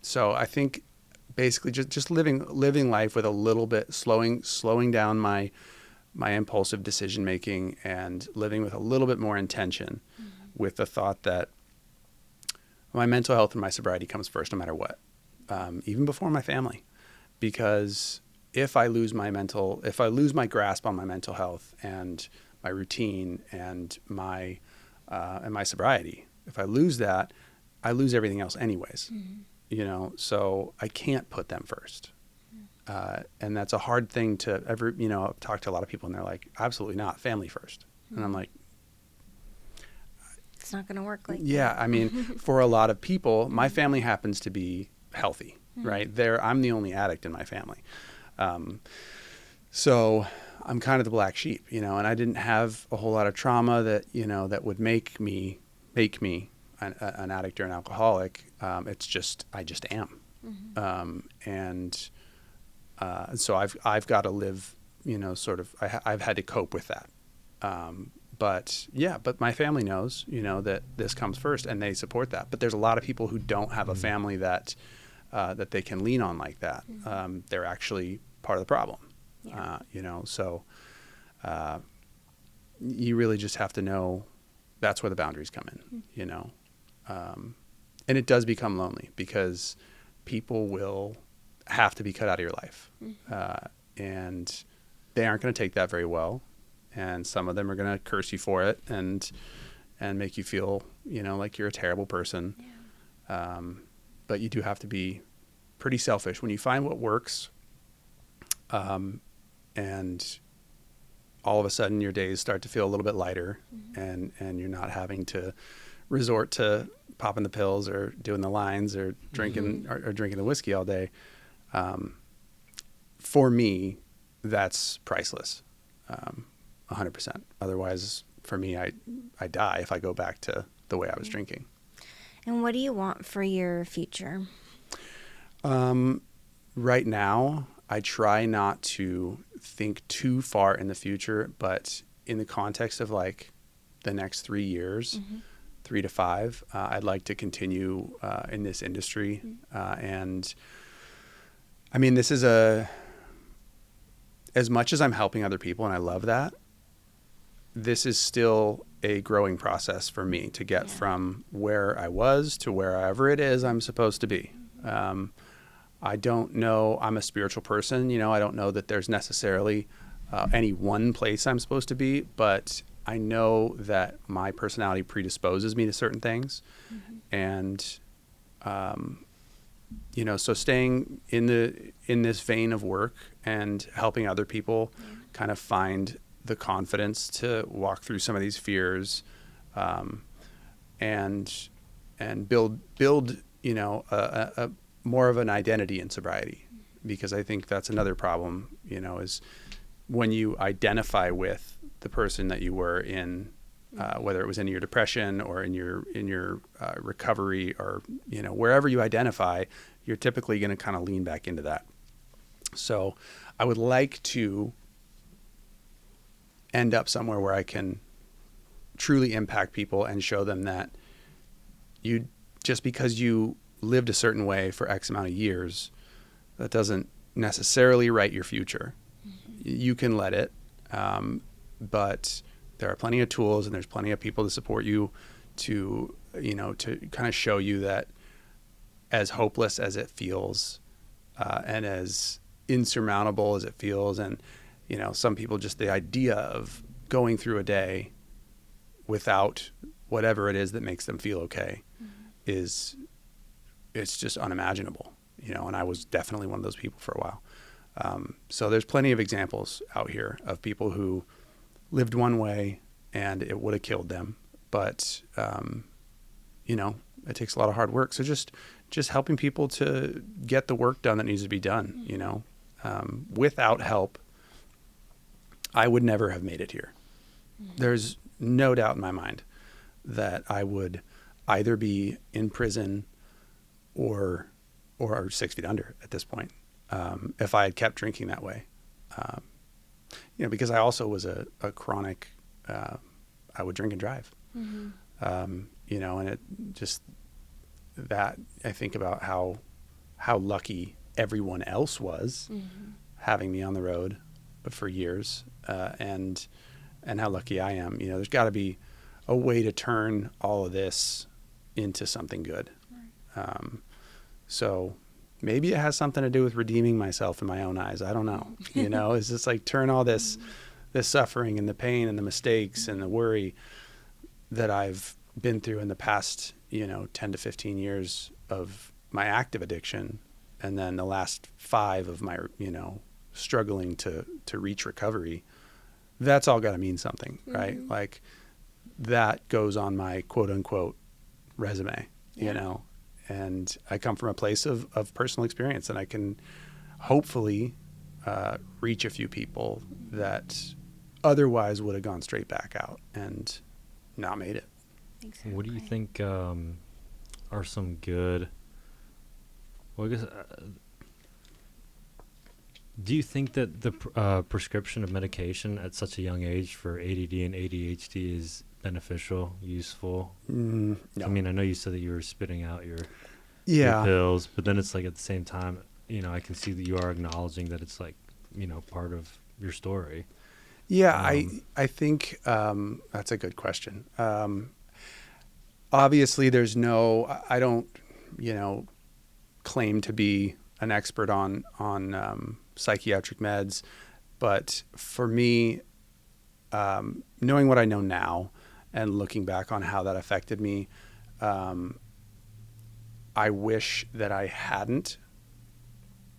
So I think basically just living life with a little bit, slowing down my impulsive decision making, and living with a little bit more intention, with the thought that my mental health and my sobriety comes first, no matter what, even before my family, because if I lose my grasp on my mental health and my routine and my sobriety, if I lose that, I lose everything else anyways. So I can't put them first. And that's a hard thing to ever, I've talked to a lot of people, and they're like, absolutely not, family first. And I'm like, it's not going to work like that. I mean, for a lot of people, my family happens to be healthy, right? I'm the only addict in my family. So I'm kind of the black sheep, and I didn't have a whole lot of trauma that, that would make me an addict or an alcoholic. It's just, I just am. So I've got to live, I've had to cope with that. But my family knows, that this comes first, and they support that. But there's a lot of people who don't have a family that they can lean on like that. They're actually part of the problem. So you really just have to know that's where the boundaries come in, and it does become lonely, because people will have to be cut out of your life, and they aren't going to take that very well. And some of them are going to curse you for it and make you feel, like you're a terrible person. But you do have to be pretty selfish when you find what works. And all of a sudden your days start to feel a little bit lighter, and you're not having to resort to popping the pills or doing the lines or drinking or drinking the whiskey all day. For me, that's priceless. 100%. Otherwise, for me, I die if I go back to the way I was drinking. And what do you want for your future? Right now, I try not to think too far in the future, but in the context of like the next 3 years, 3 to 5, I'd like to continue in this industry. And I mean, this is as much as I'm helping other people, and I love that, this is still a growing process for me to get from where I was to wherever it is I'm supposed to be. I don't know, I'm a spiritual person, I don't know that there's necessarily any one place I'm supposed to be, but I know that my personality predisposes me to certain things. And, you know, so staying in this vein of work and helping other people kind of find the confidence to walk through some of these fears, and build, you know, a more of an identity in sobriety, because I think that's another problem, you know, is when you identify with the person that you were in, whether it was in your depression or in your recovery, or, you know, wherever you identify, you're typically going to kind of lean back into that. So I would like to end up somewhere where I can truly impact people and show them that just because you lived a certain way for X amount of years, that doesn't necessarily write your future. You can let it, but there are plenty of tools and there's plenty of people to support you to, you know, to kind of show you that as hopeless as it feels, and as insurmountable as it feels, and, you know, some people, just the idea of going through a day without whatever it is that makes them feel okay it's just unimaginable, you know, and I was definitely one of those people for a while. So there's plenty of examples out here of people who lived one way and it would have killed them, but, you know, it takes a lot of hard work. So just helping people to get the work done that needs to be done, you know, without help, I would never have made it here. There's no doubt in my mind that I would either be in prison or 6 feet under at this point, if I had kept drinking that way. You know, because I also was a chronic, I would drink and drive, you know, and it just, that I think about how lucky everyone else was having me on the road for years, and how lucky I am. You know, there's got to be a way to turn all of this into something good. So maybe it has something to do with redeeming myself in my own eyes. I don't know. You know, it's just like turn all this suffering and the pain and the mistakes and the worry that I've been through in the past, you know, 10 to 15 years of my active addiction, and then the last 5 of my, you know, struggling to reach recovery. That's all got to mean something, right? Like that goes on my quote unquote resume, you know, and I come from a place of personal experience, and I can hopefully reach a few people that otherwise would have gone straight back out and not made it. Exactly. What do you think are some good, well, I guess, do you think that the prescription of medication at such a young age for ADD and ADHD is beneficial, useful? No. I mean, I know you said that you were spitting out your Yeah. pills, but then it's like at the same time, you know, I can see that you are acknowledging that it's like, you know, part of your story. Yeah, I think that's a good question. Obviously, I don't, you know, claim to be an expert on psychiatric meds, but for me, knowing what I know now and looking back on how that affected me, I wish that I hadn't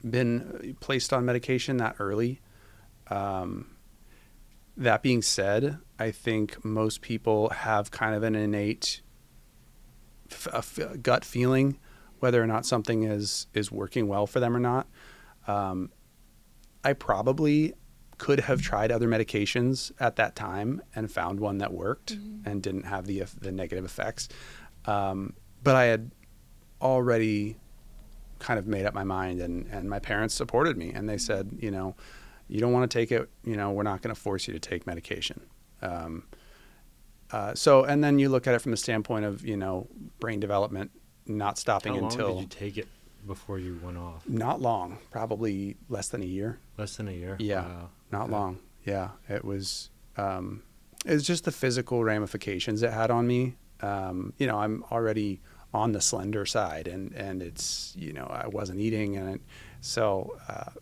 been placed on medication that early. That being said, I think most people have kind of an innate gut feeling whether or not something is working well for them or not. I probably could have tried other medications at that time and found one that worked and didn't have the negative effects. But I had already kind of made up my mind, and my parents supported me, and they said, you know, you don't want to take it, you know, we're not going to force you to take medication. So, and then you look at it from the standpoint of, you know, brain development, not stopping until. How long did you take it before you went off? Not long, probably less than a year. Less than a year? Yeah. Wow. Not long. Yeah. It was just the physical ramifications it had on me. You know, I'm already on the slender side, and it's, you know, I wasn't eating, and So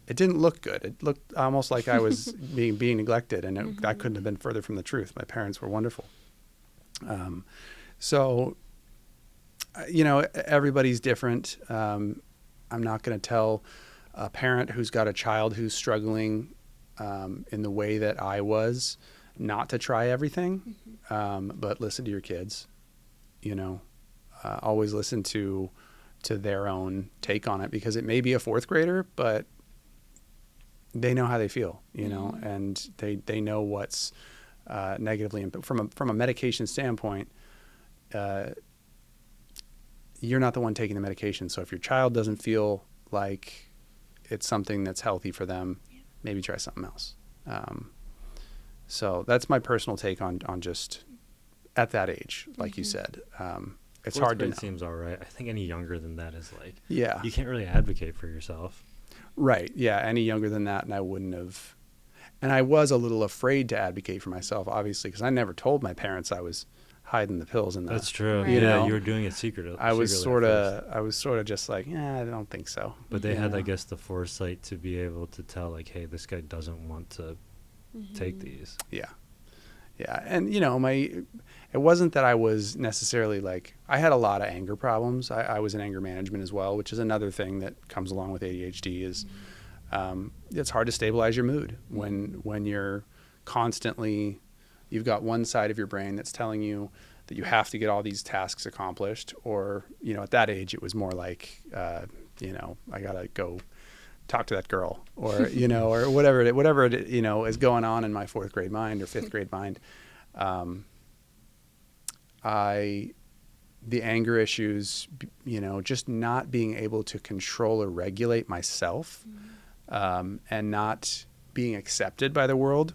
it didn't look good. It looked almost like I was being neglected, and that couldn't have been further from the truth. My parents were wonderful. So, everybody's different. I'm not going to tell a parent who's got a child who's struggling in the way that I was not to try everything, but listen to your kids. Always listen to their own take on it, because it may be a fourth grader, but they know how they feel, and they know what's negatively from a medication standpoint. You're not the one taking the medication. So if your child doesn't feel like it's something that's healthy for them, maybe try something else. So that's my personal take on just at that age, like you said. It's hard to know. It seems all right. I think any younger than that is like, yeah, you can't really advocate for yourself. Right. Yeah. Any younger than that, and I wouldn't have. And I was a little afraid to advocate for myself, obviously, because I never told my parents I was hiding the pills in the. That's true. Right. You were doing it secretly. I was sort of just like, I don't think so. But they had, I guess, the foresight to be able to tell, like, hey, this guy doesn't want to take these. Yeah. Yeah. And, it wasn't that I was necessarily like, I had a lot of anger problems. I was in anger management as well, which is another thing that comes along with ADHD is it's hard to stabilize your mood when you're constantly, you've got one side of your brain that's telling you that you have to get all these tasks accomplished, or, at that age, it was more like, I got to go talk to that girl, or, or whatever it is going on in my fourth grade mind or fifth grade mind. The anger issues, just not being able to control or regulate myself, and not being accepted by the world.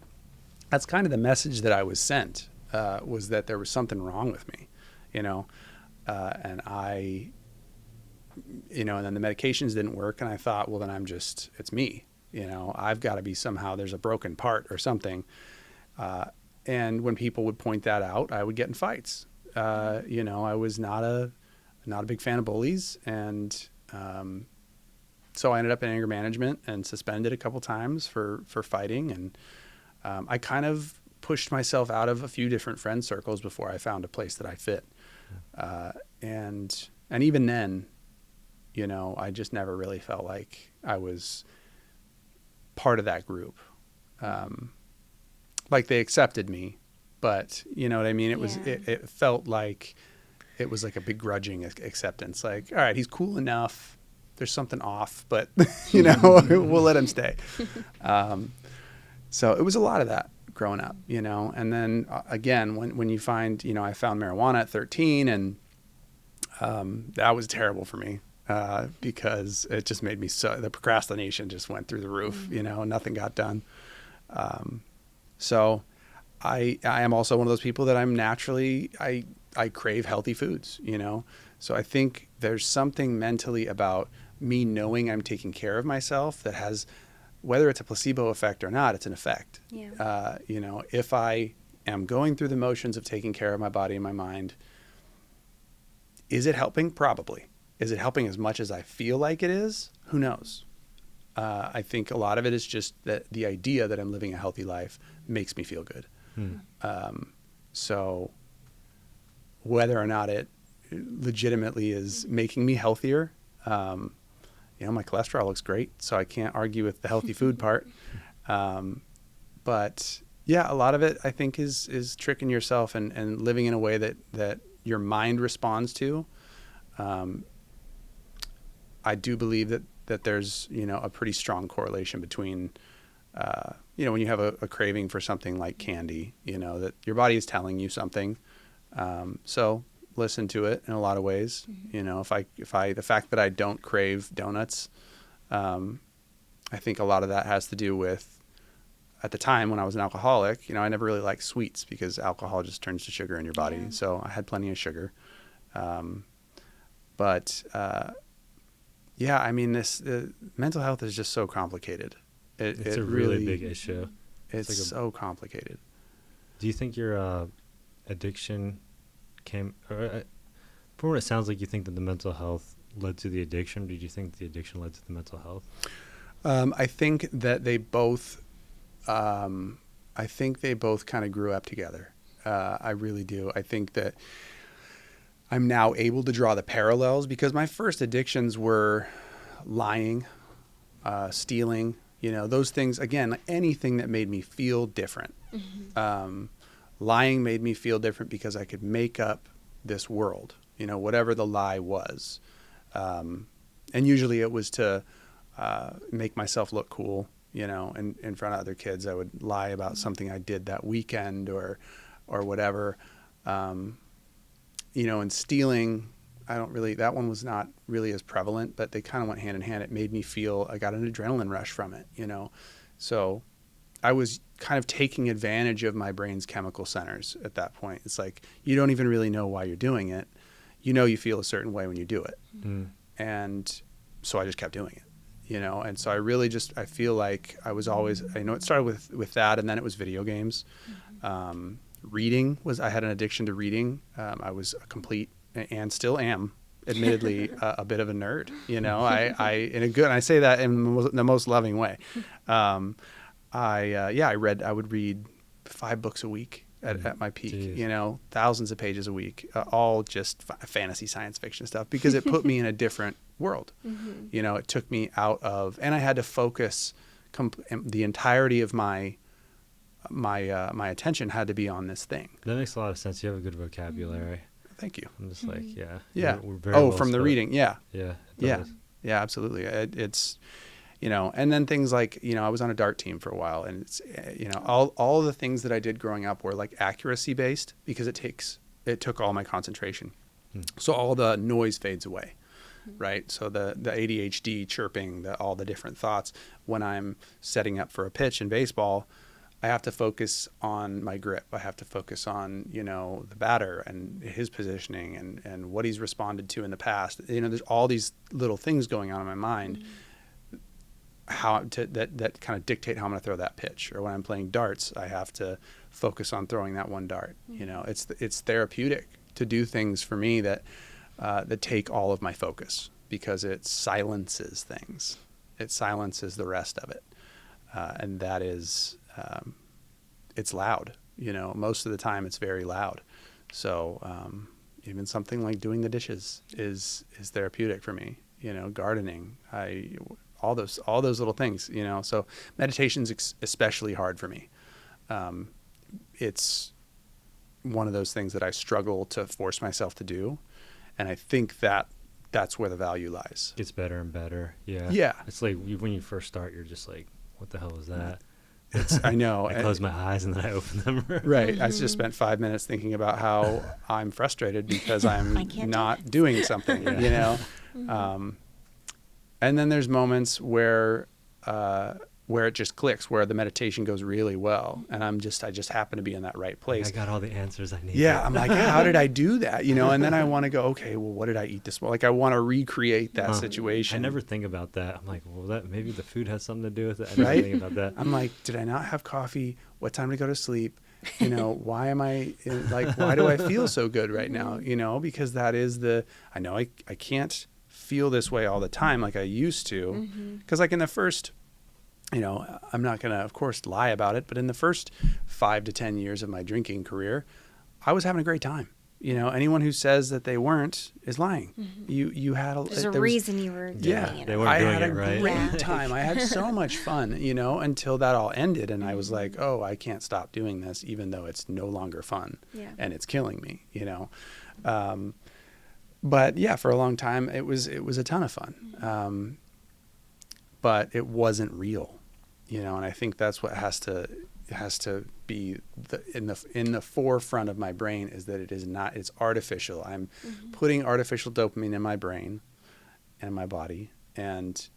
That's kind of the message that I was sent, was that there was something wrong with me, and and then the medications didn't work, and I thought, well, then it's me, I've got to be somehow, there's a broken part or something. And when people would point that out, I would get in fights. I was not a big fan of bullies. And so I ended up in anger management and suspended a couple times for fighting. And I kind of pushed myself out of a few different friend circles before I found a place that I fit. And even then, I just never really felt like I was part of that group. Like they accepted me, but you know what I mean? It felt like it was like a begrudging acceptance. Like, all right, he's cool enough. There's something off, but we'll let him stay. So it was a lot of that growing up, and then again, when you find, I found marijuana at 13, and that was terrible for me, because it just made me the procrastination just went through the roof, nothing got done. So I am also one of those people that I'm naturally, I crave healthy foods, so I think there's something mentally about me knowing I'm taking care of myself that has, whether it's a placebo effect or not, it's an effect. Yeah. If I am going through the motions of taking care of my body and my mind, is it helping? Probably. Is it helping as much as I feel like it is? Who knows? I think a lot of it is just that the idea that I'm living a healthy life makes me feel good. So whether or not it legitimately is making me healthier, my cholesterol looks great, so I can't argue with the healthy food part. But yeah, a lot of it I think is tricking yourself and living in a way that your mind responds to. I do believe that there's, a pretty strong correlation between, when you have a craving for something like candy, that your body is telling you something. So listen to it in a lot of ways. The fact that I don't crave donuts, I think a lot of that has to do with, at the time when I was an alcoholic, I never really liked sweets because alcohol just turns to sugar in your body. Yeah. So I had plenty of sugar. The mental health is just so complicated. It's a really big issue. It's so complicated. Do you think your addiction came, from what it sounds like, you think that the mental health led to the addiction? Did you think the addiction led to the mental health? I think that they both, kind of grew up together. I really do. I think that I'm now able to draw the parallels because my first addictions were lying, stealing, those things. Again, anything that made me feel different. Mm-hmm. Lying made me feel different because I could make up this world, whatever the lie was. And usually it was to make myself look cool, and in front of other kids. I would lie about something I did that weekend or whatever. And stealing, that one was not really as prevalent, but they kind of went hand in hand. It made me feel, I got an adrenaline rush from it, So I was kind of taking advantage of my brain's chemical centers at that point. It's like, you don't even really know why you're doing it. You feel a certain way when you do it. Mm. And so I just kept doing it, And so I really I feel like I was always, it started with that, and then it was video games. Mm-hmm. Reading I had an addiction to reading. I was a complete, and still am, admittedly, a bit of a nerd. I say that in the most loving way. I would read 5 books a week at my peak. Jeez. Thousands of pages a week, all just fantasy science fiction stuff, because it put me in a different world. Mm-hmm. It took me out of, and I had to focus the entirety of my attention had to be on this thing. That makes a lot of sense. You have a good vocabulary. Thank you. I'm just like, yeah. Yeah. We're very well from the spoken. reading. Yeah. Yeah. Yeah. Yeah, absolutely. It's, and then things like, I was on a dart team for a while, and it's, all of the things that I did growing up were like accuracy based, because it took all my concentration. So all the noise fades away. Right. So the ADHD chirping, all the different thoughts. When I'm setting up for a pitch in baseball, I have to focus on my grip. I have to focus on, the batter and his positioning and what he's responded to in the past. There's all these little things going on in my mind, that kind of dictate how I'm going to throw that pitch. Or when I'm playing darts, I have to focus on throwing that one dart. It's therapeutic to do things for me that take all of my focus, because it silences things. It silences the rest of it. And that is, it's loud, most of the time it's very loud. So, even something like doing the dishes is therapeutic for me, gardening, all those little things, so meditation's especially hard for me. It's one of those things that I struggle to force myself to do. And I think that's where the value lies. Gets better and better. Yeah. Yeah. It's like when you first start, you're just like, what the hell is that? I know. I close my eyes and then I open them. Right. I just spent 5 minutes thinking about how I'm frustrated because I'm not doing something, Mm-hmm. And then there's moments where it just clicks, where the meditation goes really well, and I just happen to be in that right place. I got all the answers I need. Yeah, I'm like, how did I do that? And then I want to go, okay, well, what did I eat this morning? Like, I want to recreate that situation. I never think about that. I'm like, well, that maybe the food has something to do with it. I never think about that. I'm like, did I not have coffee? What time to go to sleep? Why am I why do I feel so good right now? Because that is I know I can't feel this way all the time like I used to, because like in the first, I'm not going to, of course, lie about it, but in the first 5 to 10 years of my drinking career, I was having a great time. Anyone who says that they weren't is lying. Mm-hmm. You had there's a reason you were doing it. They weren't doing it right. I had a great time. I had so much fun, until that all ended, and I was like, oh, I can't stop doing this, even though it's no longer fun, and it's killing me. But yeah, for a long time, it was a ton of fun, but it wasn't real. And I think that's what has to be in the forefront of my brain, is that it is not, it's artificial. I'm putting artificial dopamine in my brain and my body. And,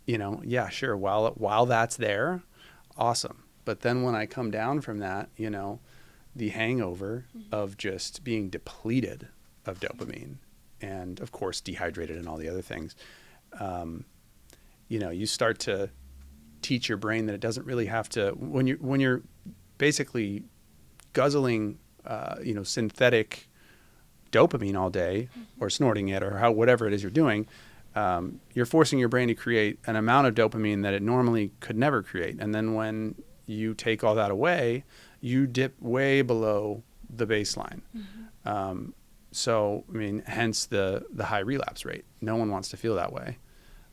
yeah, sure. While that's there, awesome. But then when I come down from that, the hangover of just being depleted of dopamine and of course dehydrated and all the other things, you start to teach your brain that it doesn't really have to, when you're basically guzzling, synthetic dopamine all day or snorting it or whatever it is you're doing, you're forcing your brain to create an amount of dopamine that it normally could never create. And then when you take all that away, you dip way below the baseline. So, I mean, hence the high relapse rate. No one wants to feel that way.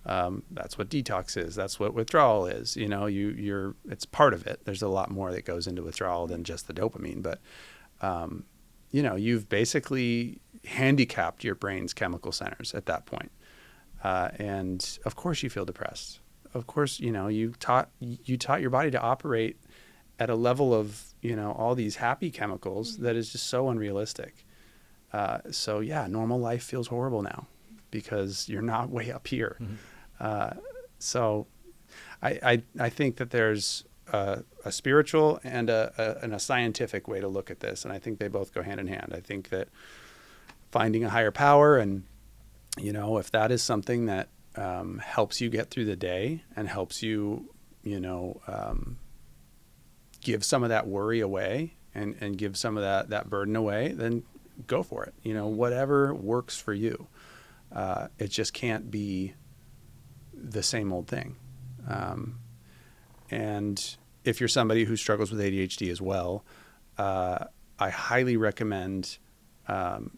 That's what detox is. That's what withdrawal is. You know, it's part of it. There's a lot more that goes into withdrawal than just the dopamine. But, you know, you've basically handicapped your brain's chemical centers at that point. And of course you feel depressed. Of course, you know, you taught your body to operate at a level of, you know, all these happy chemicals that is just so unrealistic. So yeah, normal life feels horrible now because you're not way up here. So I think that there's a spiritual and a scientific way to look at this. And I think they both go hand in hand. I think that finding a higher power and, you know, if that is something that helps you get through the day and helps you, you know, give some of that worry away and give some of that burden away, then go for it. You know, whatever works for you. It just can't be the same old thing. And if you're somebody who struggles with ADHD as well, I highly recommend,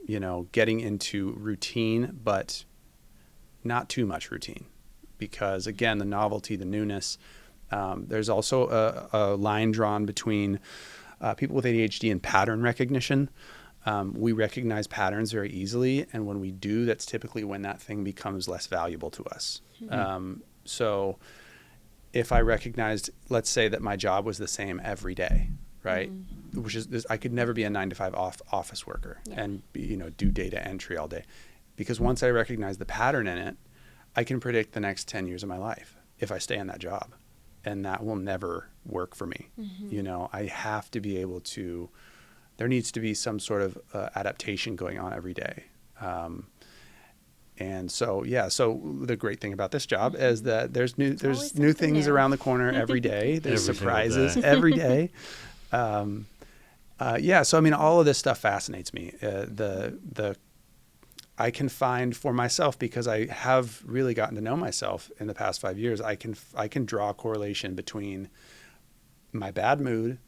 you know, getting into routine, but not too much routine, because again, the novelty, the newness, there's also a line drawn between people with ADHD and pattern recognition. We recognize patterns very easily, and when we do, that's typically when that thing becomes less valuable to us. So if I recognized, let's say that my job was the same every day, right? Which is, I could never be a 9-to-5 office worker and, you know, do data entry all day, because once I recognize the pattern in it, I can predict the next 10 years of my life if I stay in that job, and that will never work for me. You know, I have to be able to, there needs to be some sort of adaptation going on every day. And so, yeah, so the great thing about this job is that there's new things around the corner every day. There's surprises every day. Yeah. So, I mean, all of this stuff fascinates me. I can find for myself, because I have really gotten to know myself in the past 5 years, I can draw a correlation between my bad mood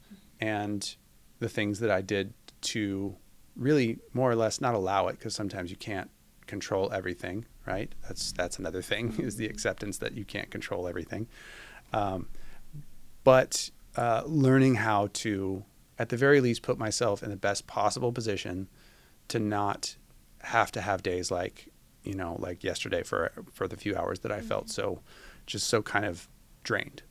and the things that I did to really more or less not allow it, because sometimes you can't control everything, right? That's another thing, is the acceptance that you can't control everything. But learning how to, at the very least, put myself in the best possible position to not have to have days like, you know, like yesterday for the few hours that I felt so kind of drained.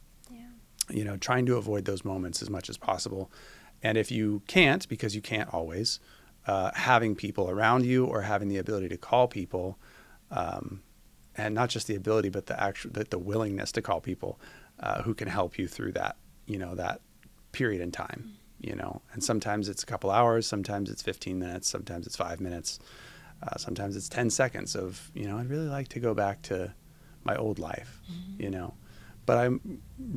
You know, trying to avoid those moments as much as possible. And if you can't, because you can't always, having people around you or having the ability to call people, and not just the ability, but the willingness to call people who can help you through that, you know, that period in time, you know. And sometimes it's a couple hours, sometimes it's 15 minutes, sometimes it's 5 minutes, sometimes it's 10 seconds of, you know, I'd really like to go back to my old life, you know. But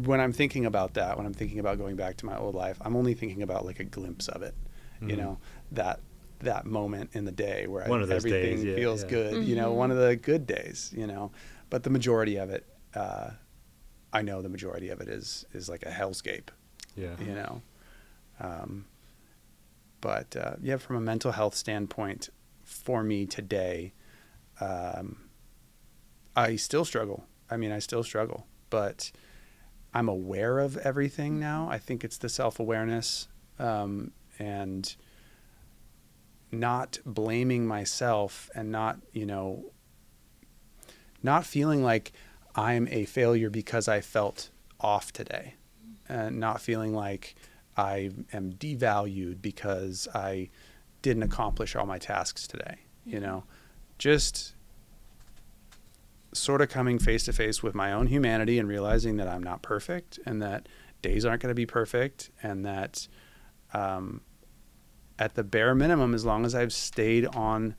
when I'm thinking about that, when I'm thinking about going back to my old life, I'm only thinking about like a glimpse of it, you know, that moment in the day where everything feels good, you know, one of the good days, you know. But the majority of it, I know the majority of it is like a hellscape, you know. But yeah, from a mental health standpoint, for me today, I still struggle. I still struggle. But I'm aware of everything now. I think it's the self-awareness, and not blaming myself, and not, you know, not feeling like I'm a failure because I felt off today, and not feeling like I am devalued because I didn't accomplish all my tasks today, you know, just sort of coming face to face with my own humanity and realizing that I'm not perfect, and that days aren't going to be perfect, and that at the bare minimum, as long as I've stayed on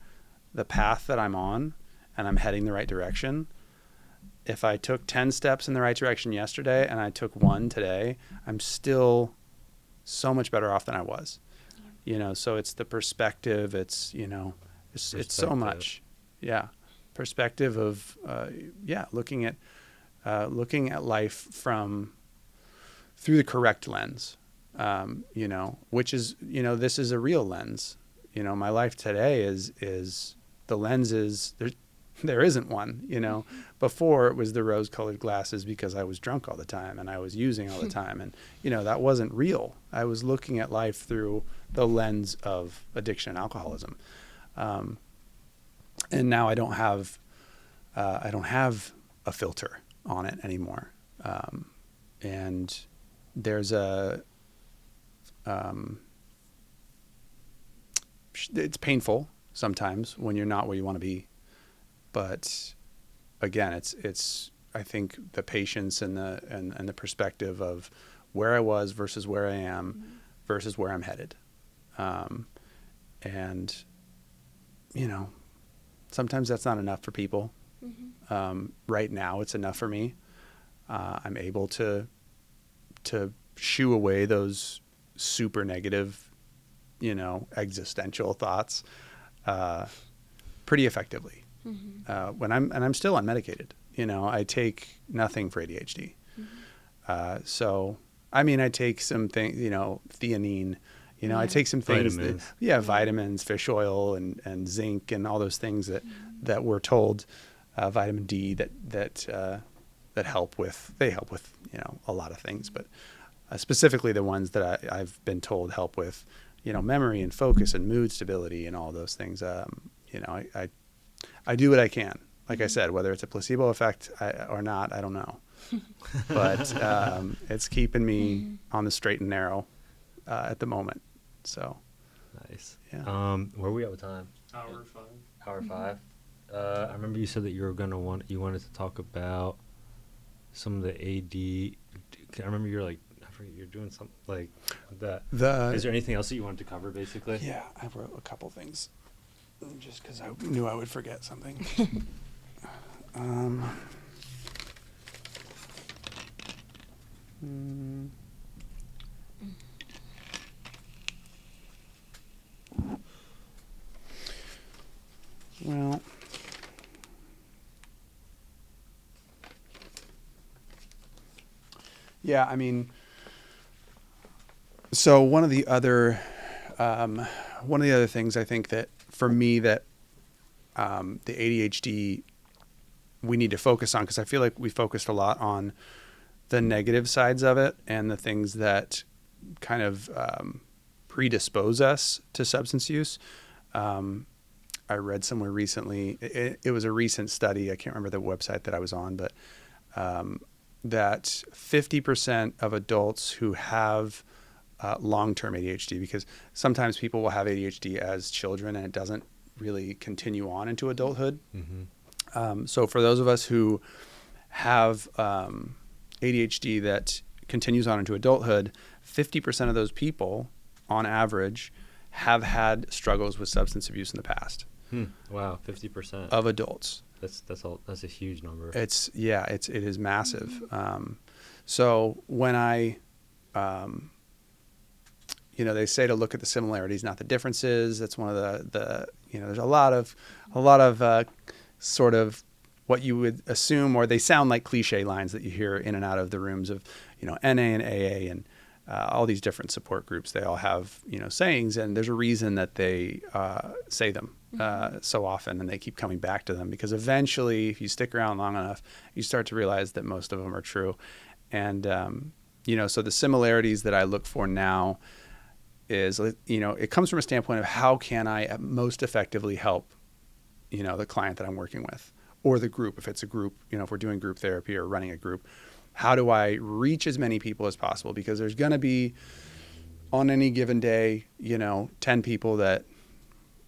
the path that I'm on and I'm heading the right direction, if I took 10 steps in the right direction yesterday and I took 1 today, I'm still so much better off than I was. You know, so it's the perspective, it's, you know, It's so much. Yeah. Perspective of, looking at life through the correct lens, which is, this is a real lens. My life today is the lens is there isn't one. Before it was the rose-colored glasses because I was drunk all the time and I was using all the time, and that wasn't real. I was looking at life through the lens of addiction and alcoholism, and now I don't have a filter on it anymore, and there's it's painful sometimes when you're not where you want to be. But again, it's I think the patience and the perspective of where I was versus where I am versus where I'm headed. And sometimes that's not enough for people. Right now it's enough for me. I'm able to shoo away those super negative, existential thoughts, pretty effectively. I'm still unmedicated. I take nothing for ADHD. So, I take some things, theanine, I take some things, vitamins, fish oil and zinc and all those things that we're told, vitamin D that help with, a lot of things, but specifically the ones that I've been told help with, memory and focus and mood stability and all those things. I do what I can. Like I said, whether it's a placebo effect or not, I don't know. But it's keeping me on the straight and narrow at the moment. So nice. Yeah. Where are we at with time? Hour 5. Hour 5. I remember you said that you wanted to talk about some of the AD. I remember you're doing something like that. Is there anything else that you wanted to cover, basically? Yeah, I wrote a couple things just because I knew I would forget something. Well, yeah, so one of the other things I think that for me that the ADHD we need to focus on, because I feel like we focused a lot on the negative sides of it and the things that kind of predispose us to substance use. I read somewhere recently, it was a recent study, I can't remember the website that I was on, but that 50% of adults who have long-term ADHD, because sometimes people will have ADHD as children and it doesn't really continue on into adulthood. So for those of us who have ADHD that continues on into adulthood, 50% of those people, on average, have had struggles with substance abuse in the past. Wow, 50% of adults. That's a huge number. It is massive. So when they say to look at the similarities, not the differences. That's one of the there's a lot of sort of what you would assume, or they sound like cliche lines that you hear in and out of the rooms of, NA and AA and all these different support groups. They all have, sayings, and there's a reason that they say them so often, and they keep coming back to them, because eventually, if you stick around long enough, you start to realize that most of them are true. And, so the similarities that I look for now is, it comes from a standpoint of how can I most effectively help, the client that I'm working with, or the group, if it's a group, if we're doing group therapy or running a group. How do I reach as many people as possible? Because there's going to be, on any given day, 10 people that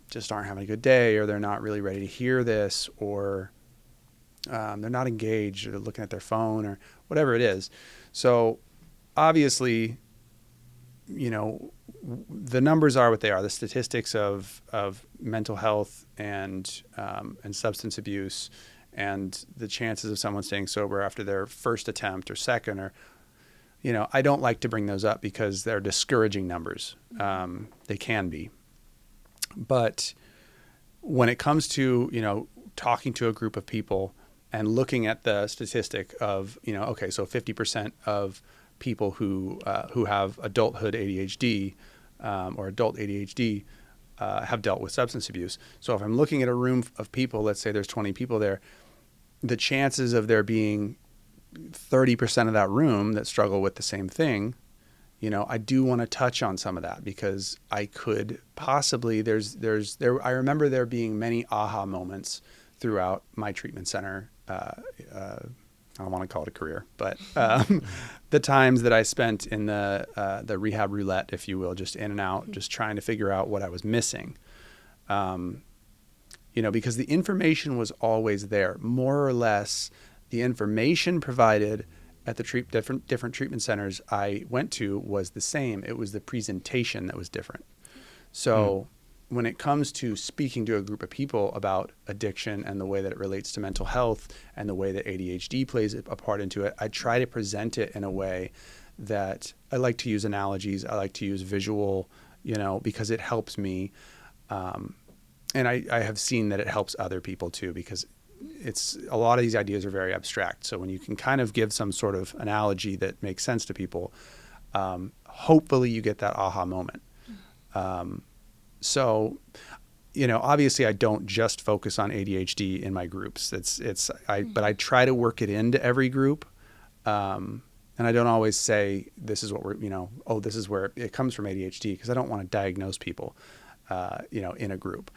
just aren't having a good day, or they're not really ready to hear this, or they're not engaged, or they're looking at their phone, or whatever it is. So obviously, the numbers are what they are. The statistics of mental health and substance abuse, and the chances of someone staying sober after their first attempt or second, or, I don't like to bring those up because they're discouraging numbers. They can be. But, when it comes to, talking to a group of people and looking at the statistic of, okay, so 50% of people who have adulthood ADHD or adult ADHD have dealt with substance abuse. So if I'm looking at a room of people, let's say there's 20 people there, the chances of there being 30% of that room that struggle with the same thing, I do want to touch on some of that, because I could possibly, I remember there being many aha moments throughout my treatment center. I don't want to call it a career, but the times that I spent in the rehab roulette, if you will, just in and out, just trying to figure out what I was missing. Because the information was always there, more or less. The information provided at the different treatment centers I went to was the same. It was the presentation that was different. So when it comes to speaking to a group of people about addiction and the way that it relates to mental health and the way that ADHD plays a part into it, I try to present it in a way that I like to use analogies. I like to use visual, because it helps me. And I have seen that it helps other people too, because a lot of these ideas are very abstract. So when you can kind of give some sort of analogy that makes sense to people, hopefully you get that aha moment. So, obviously I don't just focus on ADHD in my groups. But I try to work it into every group. And I don't always say this is what this is where it comes from ADHD, because I don't want to diagnose people, in a group.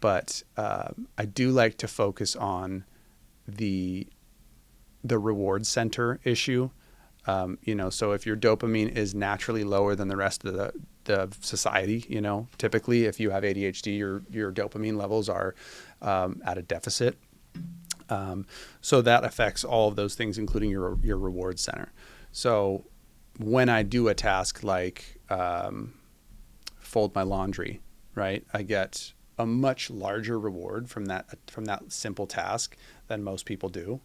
But I do like to focus on the reward center issue. So if your dopamine is naturally lower than the rest of the society, typically if you have ADHD, your dopamine levels are at a deficit. So that affects all of those things, including your reward center. So when I do a task like fold my laundry, right, I get a much larger reward from that simple task than most people do.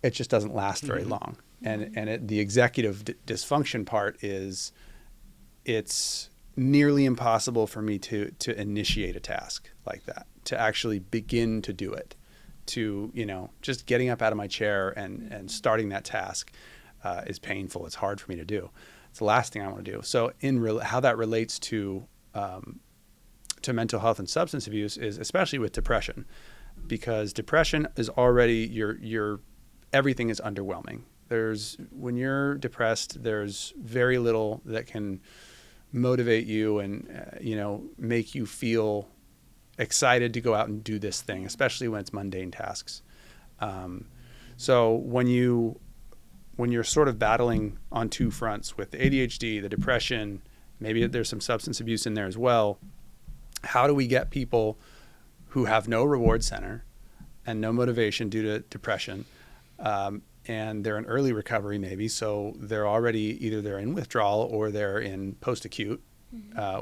It just doesn't last very long. And the executive dysfunction part is it's nearly impossible for me to initiate a task like that, to actually begin to do it, to, just getting up out of my chair and starting that task is painful. It's hard for me to do. It's the last thing I want to do. So how that relates to mental health and substance abuse is especially with depression, because depression is already everything is underwhelming. When you're depressed, there's very little that can motivate you and, make you feel excited to go out and do this thing, especially when it's mundane tasks. So when you're sort of battling on two fronts with the ADHD, the depression, maybe there's some substance abuse in there as well. How do we get people who have no reward center and no motivation due to depression, and they're in early recovery maybe, so they're already either they're in withdrawal or they're in post-acute,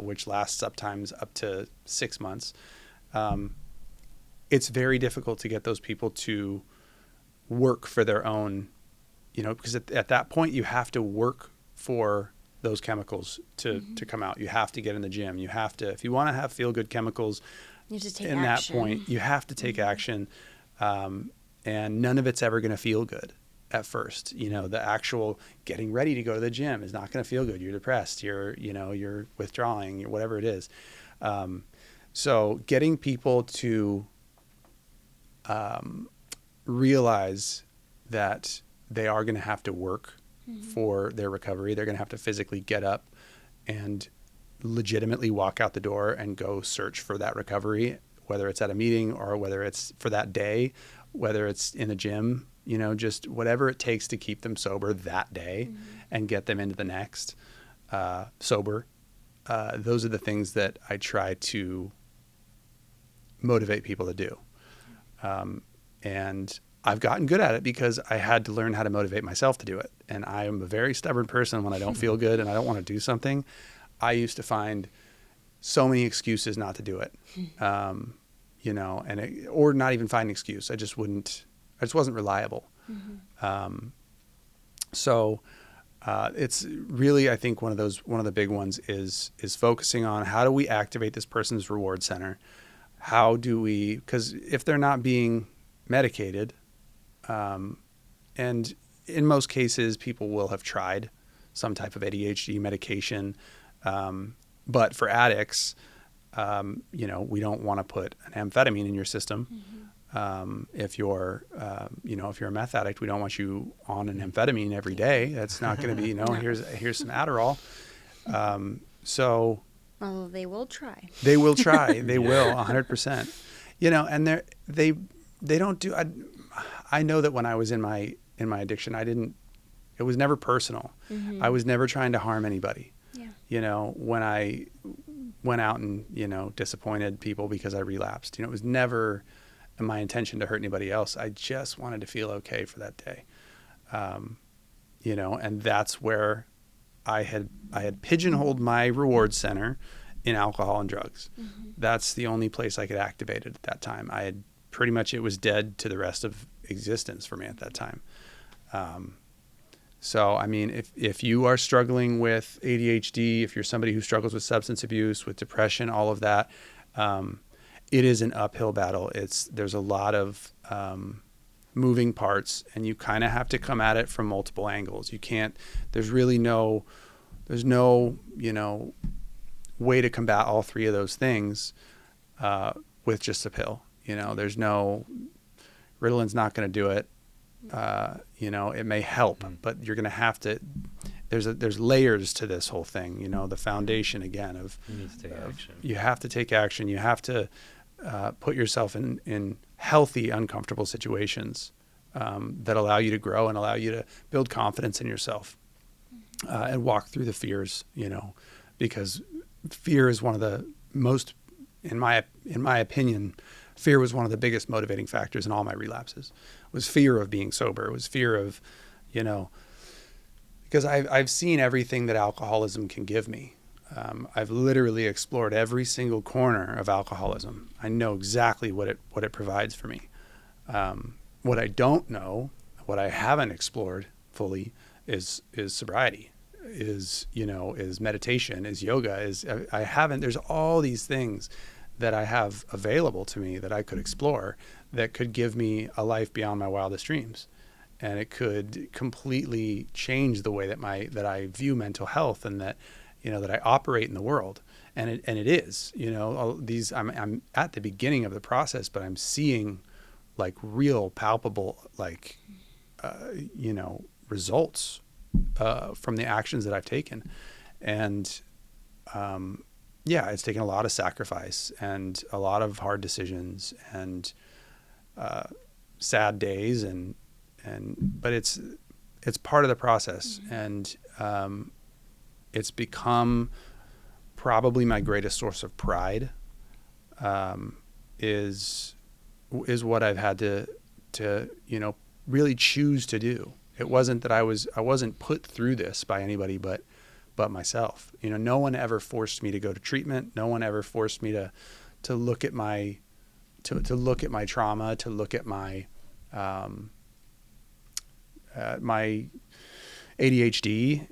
which lasts sometimes up to 6 months. It's very difficult to get those people to work for their own, because at that point you have to work for those chemicals to come out. You have to get in the gym. You have to, if you want to have feel-good chemicals, you have to take in action. That point, you have to take action. And none of it's ever going to feel good at first. The actual getting ready to go to the gym is not going to feel good. You're depressed. You're withdrawing, whatever it is. So getting people to realize that they are going to have to work for their recovery. They're going to have to physically get up and legitimately walk out the door and go search for that recovery, whether it's at a meeting or whether it's for that day, whether it's in the gym, just whatever it takes to keep them sober that day and get them into the next sober. Those are the things that I try to motivate people to do. And I've gotten good at it because I had to learn how to motivate myself to do it. And I am a very stubborn person when I don't feel good and I don't want to do something. I used to find so many excuses not to do it, or not even find an excuse. I just wasn't reliable. So it's really, I think one of the big ones is focusing on how do we activate this person's reward center? how do we, because if they're not being medicated, and in most cases, people will have tried some type of ADHD medication. But for addicts, we don't want to put an amphetamine in your system. If you're, if you're a meth addict, we don't want you on an amphetamine every day. That's not going to be, no. here's some Adderall. Well, they will try. They will try. They will 100%. And they don't do. I know that when I was in my addiction, it was never personal. I was never trying to harm anybody. Yeah. When I went out and, disappointed people because I relapsed, it was never my intention to hurt anybody else. I just wanted to feel okay for that day. And that's where I had pigeonholed my reward center in alcohol and drugs. That's the only place I could activate it at that time. I had pretty much, it was dead to the rest of existence for me at that time. So, I mean, if you are struggling with ADHD, if you're somebody who struggles with substance abuse, with depression, all of that, it is an uphill battle. There's a lot of moving parts, and you kind of have to come at it from multiple angles. You can't, there's no, way to combat all three of those things with just a pill. There's no, Ritalin's not going to do it. It may help, but you're going to have to, there's layers to this whole thing, the foundation again of, you have to take action. You have to put yourself in healthy, uncomfortable situations that allow you to grow and allow you to build confidence in yourself and walk through the fears, because fear is one of the most, in my opinion, fear was one of the biggest motivating factors in all my relapses. It was fear of being sober. It was fear of, because I've seen everything that alcoholism can give me. I've literally explored every single corner of alcoholism. I know exactly what it provides for me. What I don't know, what I haven't explored fully, is sobriety, is meditation, is yoga, there's all these things that I have available to me that I could explore that could give me a life beyond my wildest dreams. And it could completely change the way that I view mental health and that, that I operate in the world. And it is, I'm at the beginning of the process, but I'm seeing like real palpable, results from the actions that I've taken. And, it's taken a lot of sacrifice and a lot of hard decisions and sad days but it's part of the process. And it's become probably my greatest source of pride, is what I've had to really choose to do. It wasn't that I wasn't put through this by anybody but myself. No one ever forced me to go to treatment. No one ever forced me to look at my trauma, to look at my my ADHD.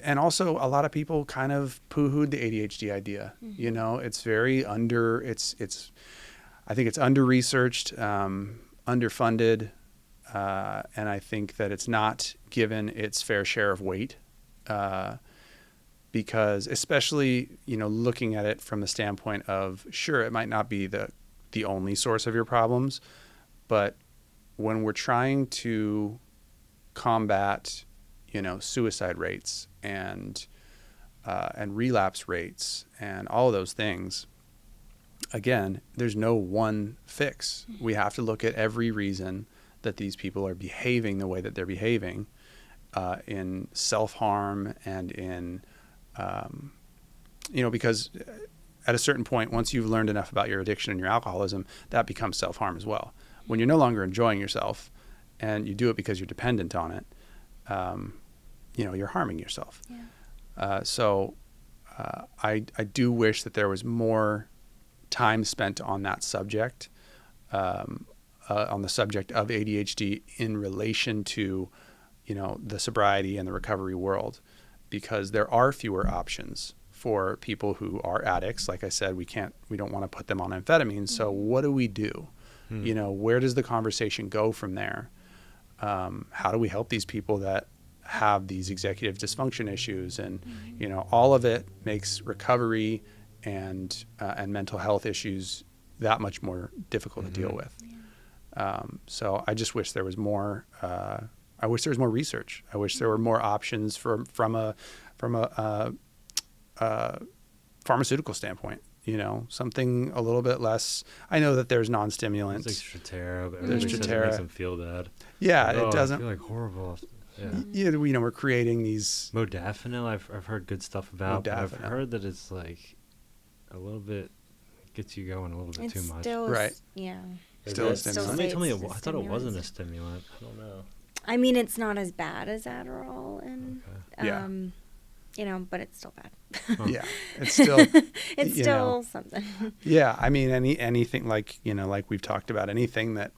And also a lot of people kind of poo-hooed the ADHD idea. It's very I think it's under-researched, underfunded, and I think that it's not given its fair share of weight. Because especially, looking at it from the standpoint of, sure, it might not be the only source of your problems, but when we're trying to combat, suicide rates and relapse rates and all of those things, again, there's no one fix. We have to look at every reason that these people are behaving the way that they're behaving, in self-harm and in, because at a certain point, once you've learned enough about your addiction and your alcoholism, that becomes self-harm as well. When you're no longer enjoying yourself and you do it because you're dependent on it, you're harming yourself. Yeah. I do wish that there was more time spent on that subject, on the subject of ADHD in relation to, the sobriety and the recovery world, because there are fewer options for people who are addicts. Like I said, we don't want to put them on amphetamines. So what do we do? You know, where does the conversation go from there? How do we help these people that have these executive dysfunction issues? And, you know, all of it makes recovery and mental health issues that much more difficult to deal with. So I just wish there was more, I wish there was more research. I wish there were more options from a pharmaceutical standpoint. You know, something a little bit less. I know that there's non-stimulants. There's Strattera, but there's Strattera. It makes them feel bad. Yeah, like, it doesn't. I feel like horrible. Yeah. You know, we're creating these. Modafinil, I've heard good stuff about. But I've heard that it's like a little bit gets you going a little bit too much. Still, right? Yeah. Still a stimulant. Somebody told me I thought it wasn't a stimulant. I don't know. I mean, it's not as bad as Adderall, and you know, but it's still bad. Yeah, it's still it's still something. Yeah, I mean, anything like, you know, like we've talked about, anything that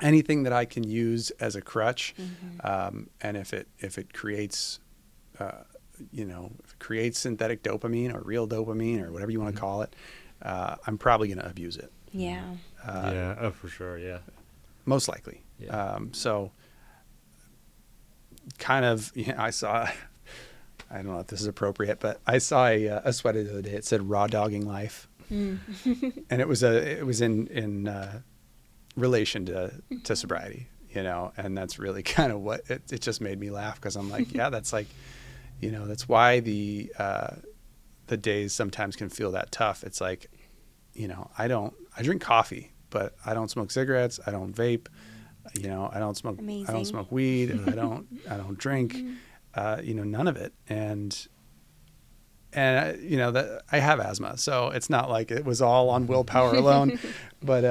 I can use as a crutch, and if it creates, you know, if it creates synthetic dopamine or real dopamine or whatever you want to call it, I'm probably going to abuse it. Yeah. For sure. Yeah. Most likely. Yeah. So kind of, you know, I don't know if this is appropriate, but I saw a sweater the other day. It said "raw dogging life," and it was in relation to sobriety, you know, and that's really kind of what it just made me laugh, because I'm like, yeah, that's like, you know, that's why the days sometimes can feel that tough. It's like, you know, I drink coffee, but I don't smoke cigarettes. I don't vape, you know, I don't smoke weed, and I don't drink. You know, none of it. And you know, that I have asthma, so it's not like it was all on willpower alone, but,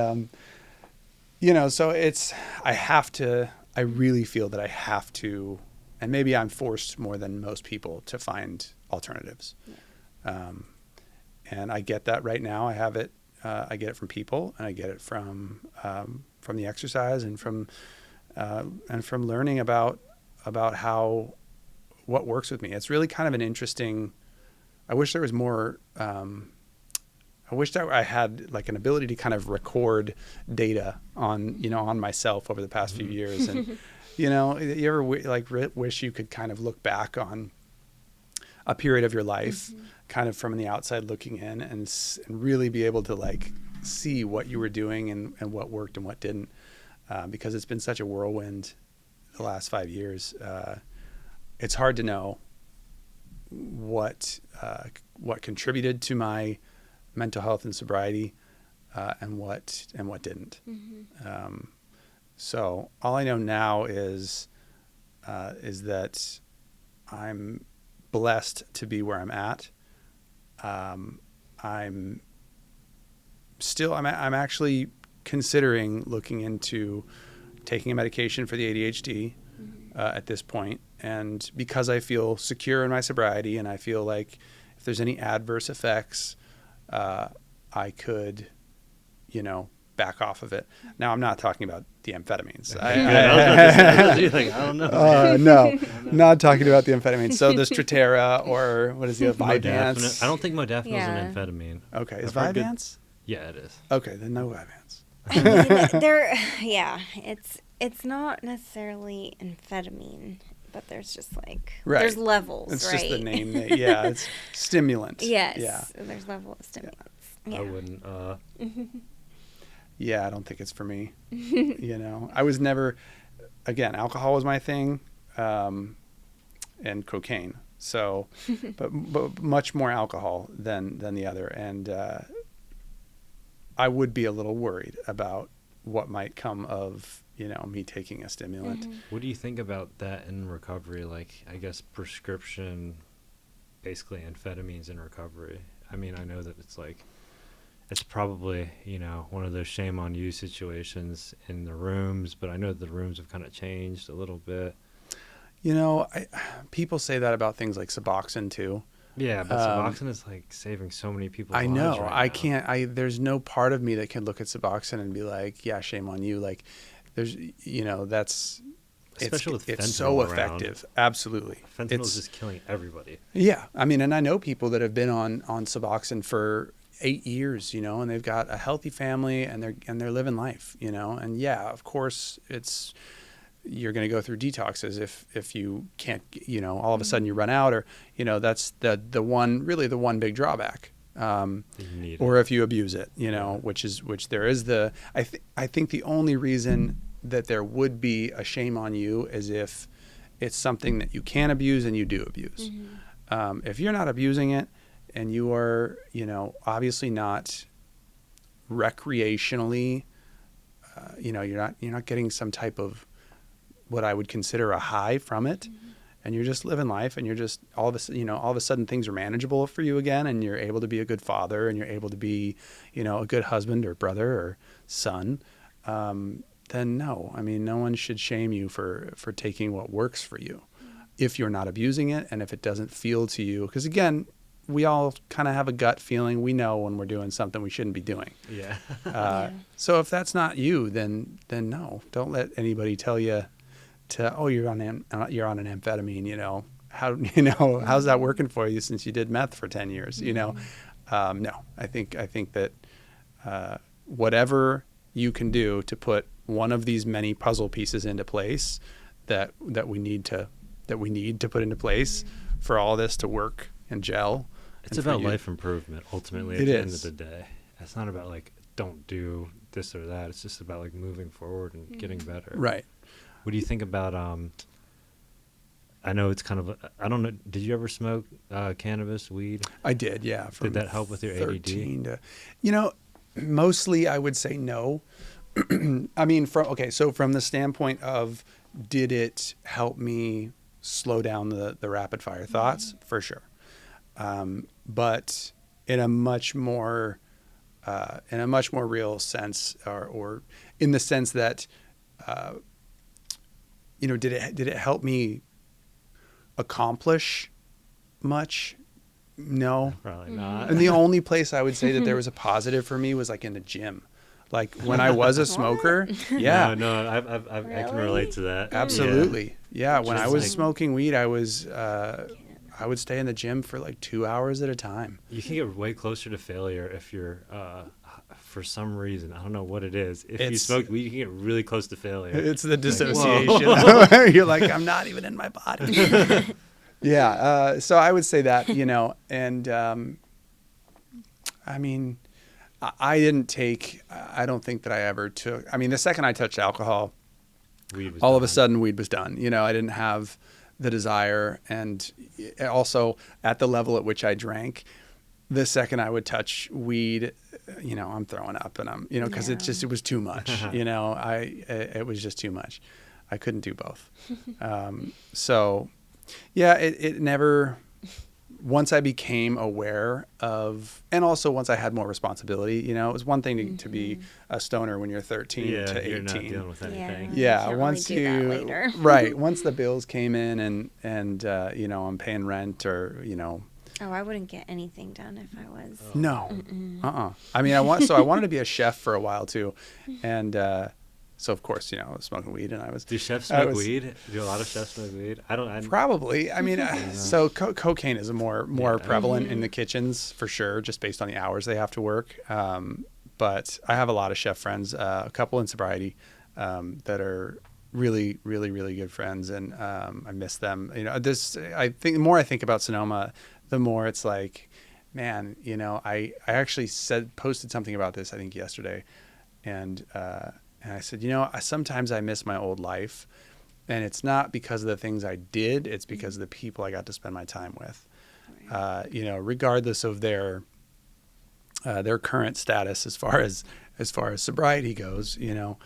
you know, so I really feel that I have to, and maybe I'm forced more than most people to find alternatives. And I get that right now. I have it, I get it from people, and I get it from the exercise and from learning about what works with me. It's really kind of an interesting, I wish there was more, I wish that I had like an ability to kind of record data on myself over the past few years. And, you know, you ever wish you could kind of look back on a period of your life kind of from the outside looking in and really be able to like see what you were doing and what worked and what didn't, because it's been such a whirlwind the last 5 years. It's hard to know what contributed to my mental health and sobriety, and what didn't. So all I know now is that I'm blessed to be where I'm at. I'm actually considering looking into taking a medication for the ADHD at this point. And because I feel secure in my sobriety, and I feel like if there's any adverse effects, I could, you know, back off of it. Now, I'm not talking about the amphetamines. I don't know. No, not talking about the amphetamines. So the Strattera, or what is the Vyvanse? I don't think modafinil is an amphetamine. Okay, is Vyvanse? Yeah, it is. Okay, then no Vyvanse. I mean, it's not necessarily amphetamine, but there's just like there's levels. It's right? just the name. It's stimulant. Yes. Yeah. There's level of stimulants. Yeah. I wouldn't. Yeah, I don't think it's for me. You know, I was never. Again, alcohol was my thing, and cocaine. So, but much more alcohol than the other, and I would be a little worried about what might come of, you know, me taking a stimulant. What do you think about that in recovery? Like, I guess prescription, basically amphetamines in recovery. I mean, I know that it's probably, you know, one of those shame on you situations in the rooms, but I know the rooms have kind of changed a little bit. You know, people say that about things like Suboxone too. Yeah, but Suboxone is like saving so many people's lives. I know. Right now. There's no part of me that can look at Suboxone and be like, yeah, shame on you. Like, there's, you know, that's, Especially with fentanyl it's so around. Effective. Absolutely. Fentanyl is just killing everybody. Yeah. I mean, and I know people that have been on Suboxone for 8 years, you know, and they've got a healthy family and they're living life, you know, and yeah, of course you're going to go through detoxes if you can't, you know, all of a sudden you run out, or, you know, that's the one big drawback. Or if you abuse it, you know, which there is I think the only reason that there would be a shame on you is if it's something that you can abuse and you do abuse. Mm-hmm. If you're not abusing it and you are, you know, obviously not recreationally, you know, you're not getting some type of what I would consider a high from it. Mm-hmm. And you're just living life, and you're just all of a sudden things are manageable for you again, and you're able to be a good father, and you're able to be, you know, a good husband or brother or son. Then no, I mean, no one should shame you for taking what works for you, if you're not abusing it, and if it doesn't feel to you. Because again, we all kind of have a gut feeling. We know when we're doing something we shouldn't be doing. Yeah. So if that's not you, then no, don't let anybody tell you you're on an amphetamine, you know, how's that working for you since you did meth for 10 years, you know? No, I think that whatever you can do to put one of these many puzzle pieces into place that we need to put into place for all this to work and gel. It's about life improvement ultimately at the end of the day. It's not about like, don't do this or that. It's just about like moving forward and getting better. Right. What do you think about, I know it's kind of, I don't know, did you ever smoke cannabis, weed? I did, yeah. Did that help with your ADD? You know, mostly I would say no. I mean, from the standpoint of, did it help me slow down the rapid fire thoughts? Mm-hmm. For sure. But in a much more real sense, or in the sense that, you know, did it help me accomplish much? No, probably not. And the only place I would say that there was a positive for me was like in the gym. Like when I was a smoker, yeah. No, I can relate to that. Absolutely, yeah. When I was smoking weed, I would stay in the gym for like 2 hours at a time. You can get way closer to failure if you're, for some reason, I don't know what it is. If you smoke weed, you can get really close to failure. It's the dissociation. You're like, I'm not even in my body. Yeah. So I would say that, you know, and I mean, I don't think that I ever took, I mean, the second I touched alcohol, all of a sudden weed was done. You know, I didn't have the desire, and also at the level at which I drank, the second I would touch weed, you know, I'm throwing up, and I'm, you know, because it was too much. You know, it was just too much. I couldn't do both. So, yeah, it never. Once I became aware of, and also once I had more responsibility, you know, it was one thing to be a stoner when you're 13 to 18. You're not dealing with anything. Yeah, once once the bills came in and you know, I'm paying rent, or, you know. Oh, I wouldn't get anything done if I was. No. I mean, I wanted to be a chef for a while too, and so of course, you know, I was smoking weed, and I was. Do chefs smoke weed? Do a lot of chefs smoke weed? Probably. I mean, so cocaine is more prevalent in the kitchens for sure, just based on the hours they have to work. But I have a lot of chef friends, a couple in sobriety, that are really, really, really good friends, and I miss them. You know, I think the more I think about Sonoma, the more it's like, man, you know, I actually posted something about this, I think yesterday, and I said, you know, sometimes I miss my old life, and it's not because of the things I did, it's because of the people I got to spend my time with. You know, regardless of their current status as far as sobriety goes, you know,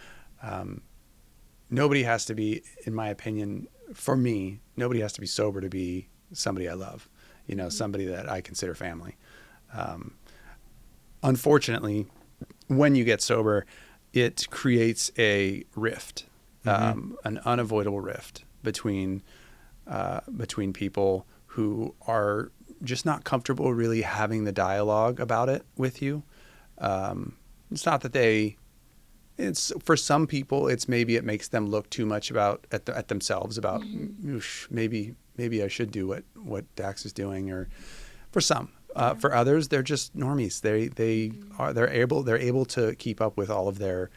nobody has to be, in my opinion, for me, nobody has to be sober to be somebody I love, you know, somebody that I consider family. Unfortunately, when you get sober, it creates a rift, an unavoidable rift between people who are just not comfortable really having the dialogue about it with you. It's not that they it's for some people, it's maybe it makes them look too much at themselves about maybe I should do what Dax is doing, or for some. For others, they're just normies. They're able to keep up with all of their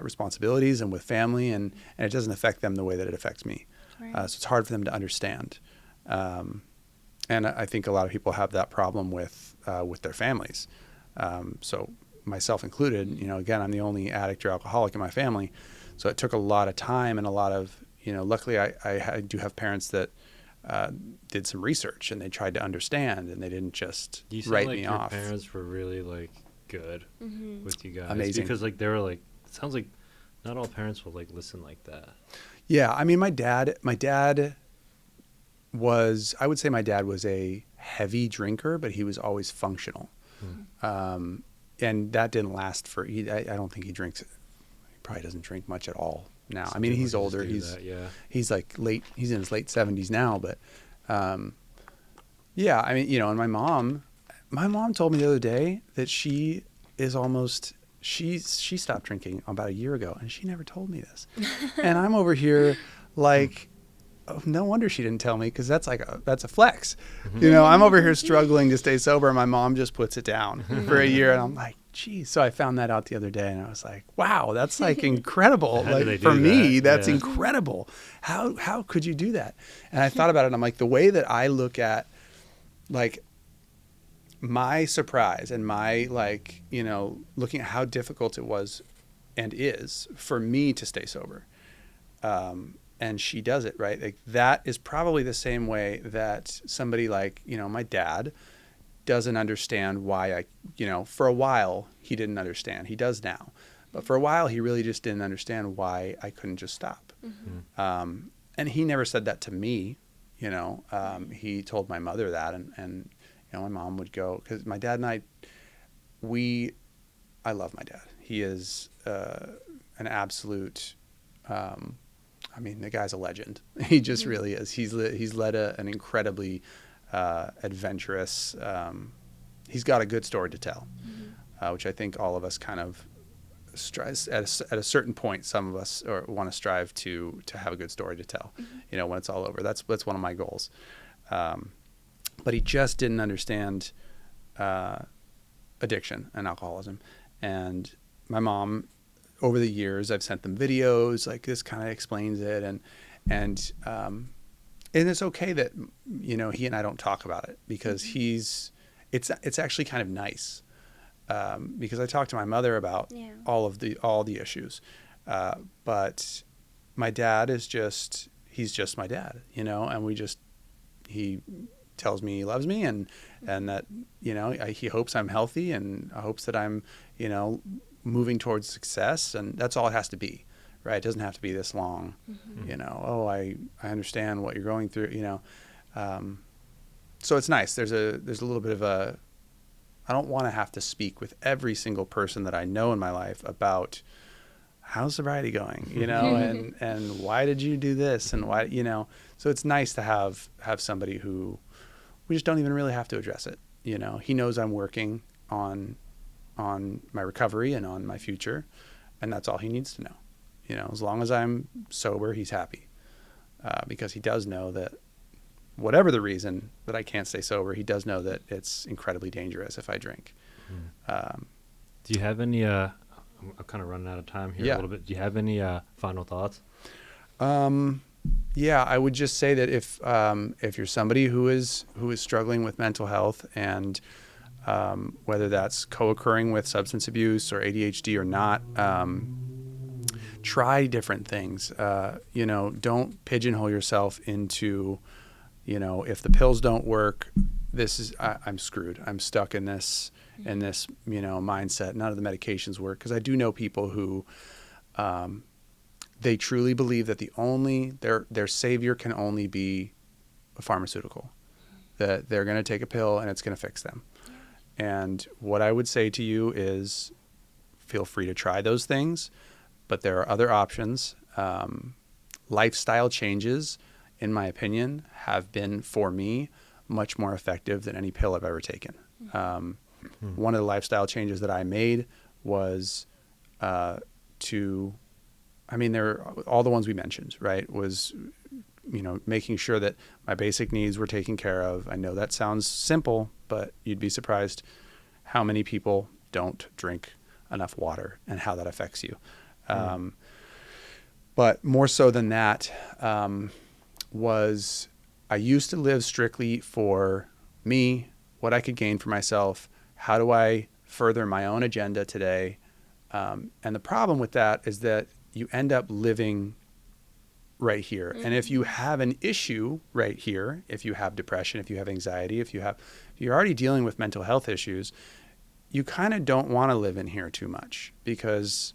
responsibilities and with family, and it doesn't affect them the way that it affects me. Right. So it's hard for them to understand. And I think a lot of people have that problem with their families. So myself included, again, I'm the only addict or alcoholic in my family. So it took a lot of time and a lot of, luckily I do have parents that did some research and they tried to understand, and they didn't just write me off. Your parents were really good with you guys. Amazing. Because they were it sounds like not all parents will listen like that. Yeah. I mean, my dad was, I would say my dad was a heavy drinker, but he was always functional. And that didn't last I don't think he drinks. He probably doesn't drink much at all now. I mean, he's older. He's in his late 70s now, but yeah, I mean, and my mom told me the other day that she stopped drinking about a year ago, and she never told me this. And I'm over here oh, no wonder she didn't tell me, because that's a flex. I'm over here struggling to stay sober, and my mom just puts it down for a year, and I'm like, geez. So I found that out the other day, and I was like, wow, that's incredible. For me, that's incredible. How could you do that? And I thought about it, and I'm like, the way that I look at my surprise and my looking at how difficult it was and is for me to stay sober. And she does it, right? That is probably the same way that somebody my dad doesn't understand why for a while he didn't understand. He does now. But for a while he really just didn't understand why I couldn't just stop. And he never said that to me, he told my mother that, and my mom would go, because my dad and I love my dad. He is an absolute, the guy's a legend. He just really is. He's led an incredibly adventurous. He's got a good story to tell, which I think all of us kind of strive at a certain point. Some of us want to strive to have a good story to tell. When it's all over. That's one of my goals. But he just didn't understand addiction and alcoholism. And my mom, over the years, I've sent them videos this kind of explains it, and it's okay that he and I don't talk about it, because it's actually kind of nice, because I talked to my mother about all the issues, but my dad is he's just my dad, and he tells me he loves me, and that he hopes I'm healthy, and hopes that I'm moving towards success, and that's all it has to be, right? It doesn't have to be this long, oh, I understand what you're going through, so it's nice. There's a little bit of I don't want to have to speak with every single person that I know in my life about how's sobriety going, and why did you do this, and why, so it's nice to have somebody who we just don't even really have to address it. He knows I'm working on my recovery and on my future, and that's all he needs to know. As long as I'm sober, he's happy, because he does know that whatever the reason that I can't stay sober, he does know that it's incredibly dangerous if I drink. Do you have any I'm kind of running out of time here a little bit. Do you have any final thoughts? Yeah, I would just say that if you're somebody who is struggling with mental health, and whether that's co-occurring with substance abuse or ADHD or not, try different things. Don't pigeonhole yourself into, if the pills don't work, I'm screwed. I'm stuck in this mindset. None of the medications work, because I do know people who they truly believe that their savior can only be a pharmaceutical, that they're going to take a pill and it's going to fix them. And what I would say to you is, feel free to try those things, but there are other options. Lifestyle changes, in my opinion, have been, for me, much more effective than any pill I've ever taken. One of the lifestyle changes that I made was to, I mean, there are all the ones we mentioned, right? Was, making sure that my basic needs were taken care of. I know that sounds simple, but you'd be surprised how many people don't drink enough water and how that affects you. But more so than that, was I used to live strictly for me, what I could gain for myself. How do I further my own agenda today? And the problem with that is that you end up living right here. Mm-hmm. And if you have an issue right here, if you have depression, if you have anxiety, if you're already dealing with mental health issues, you kind of don't want to live in here too much, because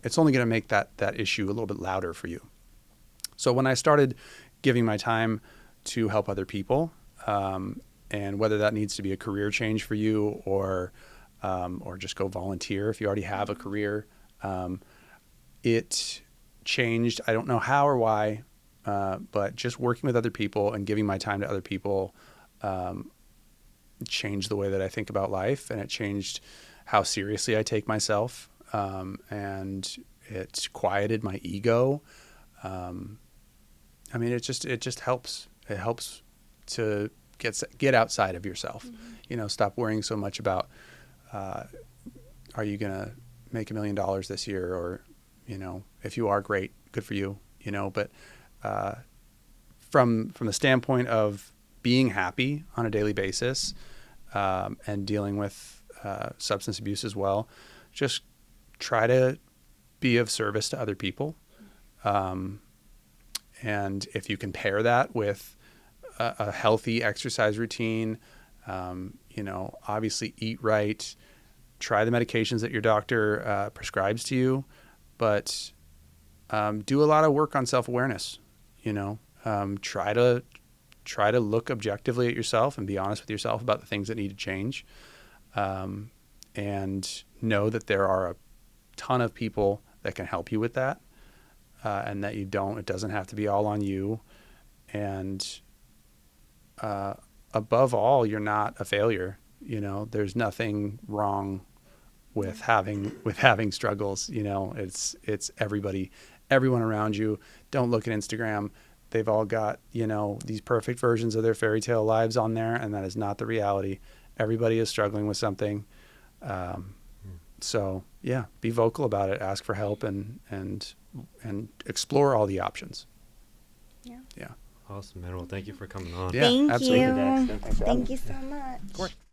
it's only going to make that issue a little bit louder for you. So when I started giving my time to help other people, and whether that needs to be a career change for you or just go volunteer if you already have a career, it changed. I don't know how or why, but just working with other people and giving my time to other people changed the way that I think about life, and it changed how seriously I take myself, and it quieted my ego. I mean, it just helps. It helps to get outside of yourself. Mm-hmm. Stop worrying so much about, are you going to make $1 million this year? Or, if you are, great, good for you, but, from the standpoint of being happy on a daily basis, and dealing with, substance abuse as well, just try to be of service to other people. And if you can pair that with a healthy exercise routine, obviously eat right, try the medications that your doctor prescribes to you, but do a lot of work on self-awareness. Try to look objectively at yourself and be honest with yourself about the things that need to change, and know that there are a ton of people that can help you with that, and that it doesn't have to be all on you. And above all, you're not a failure. There's nothing wrong with having struggles. It's everyone around you. Don't look at Instagram. They've all got, these perfect versions of their fairy tale lives on there, and that is not the reality. Everybody is struggling with something. So yeah, be vocal about it, ask for help, and explore all the options. Yeah. Awesome, man. Well, thank you for coming on. Yeah, Thank absolutely. you. Thank you so much. Of course.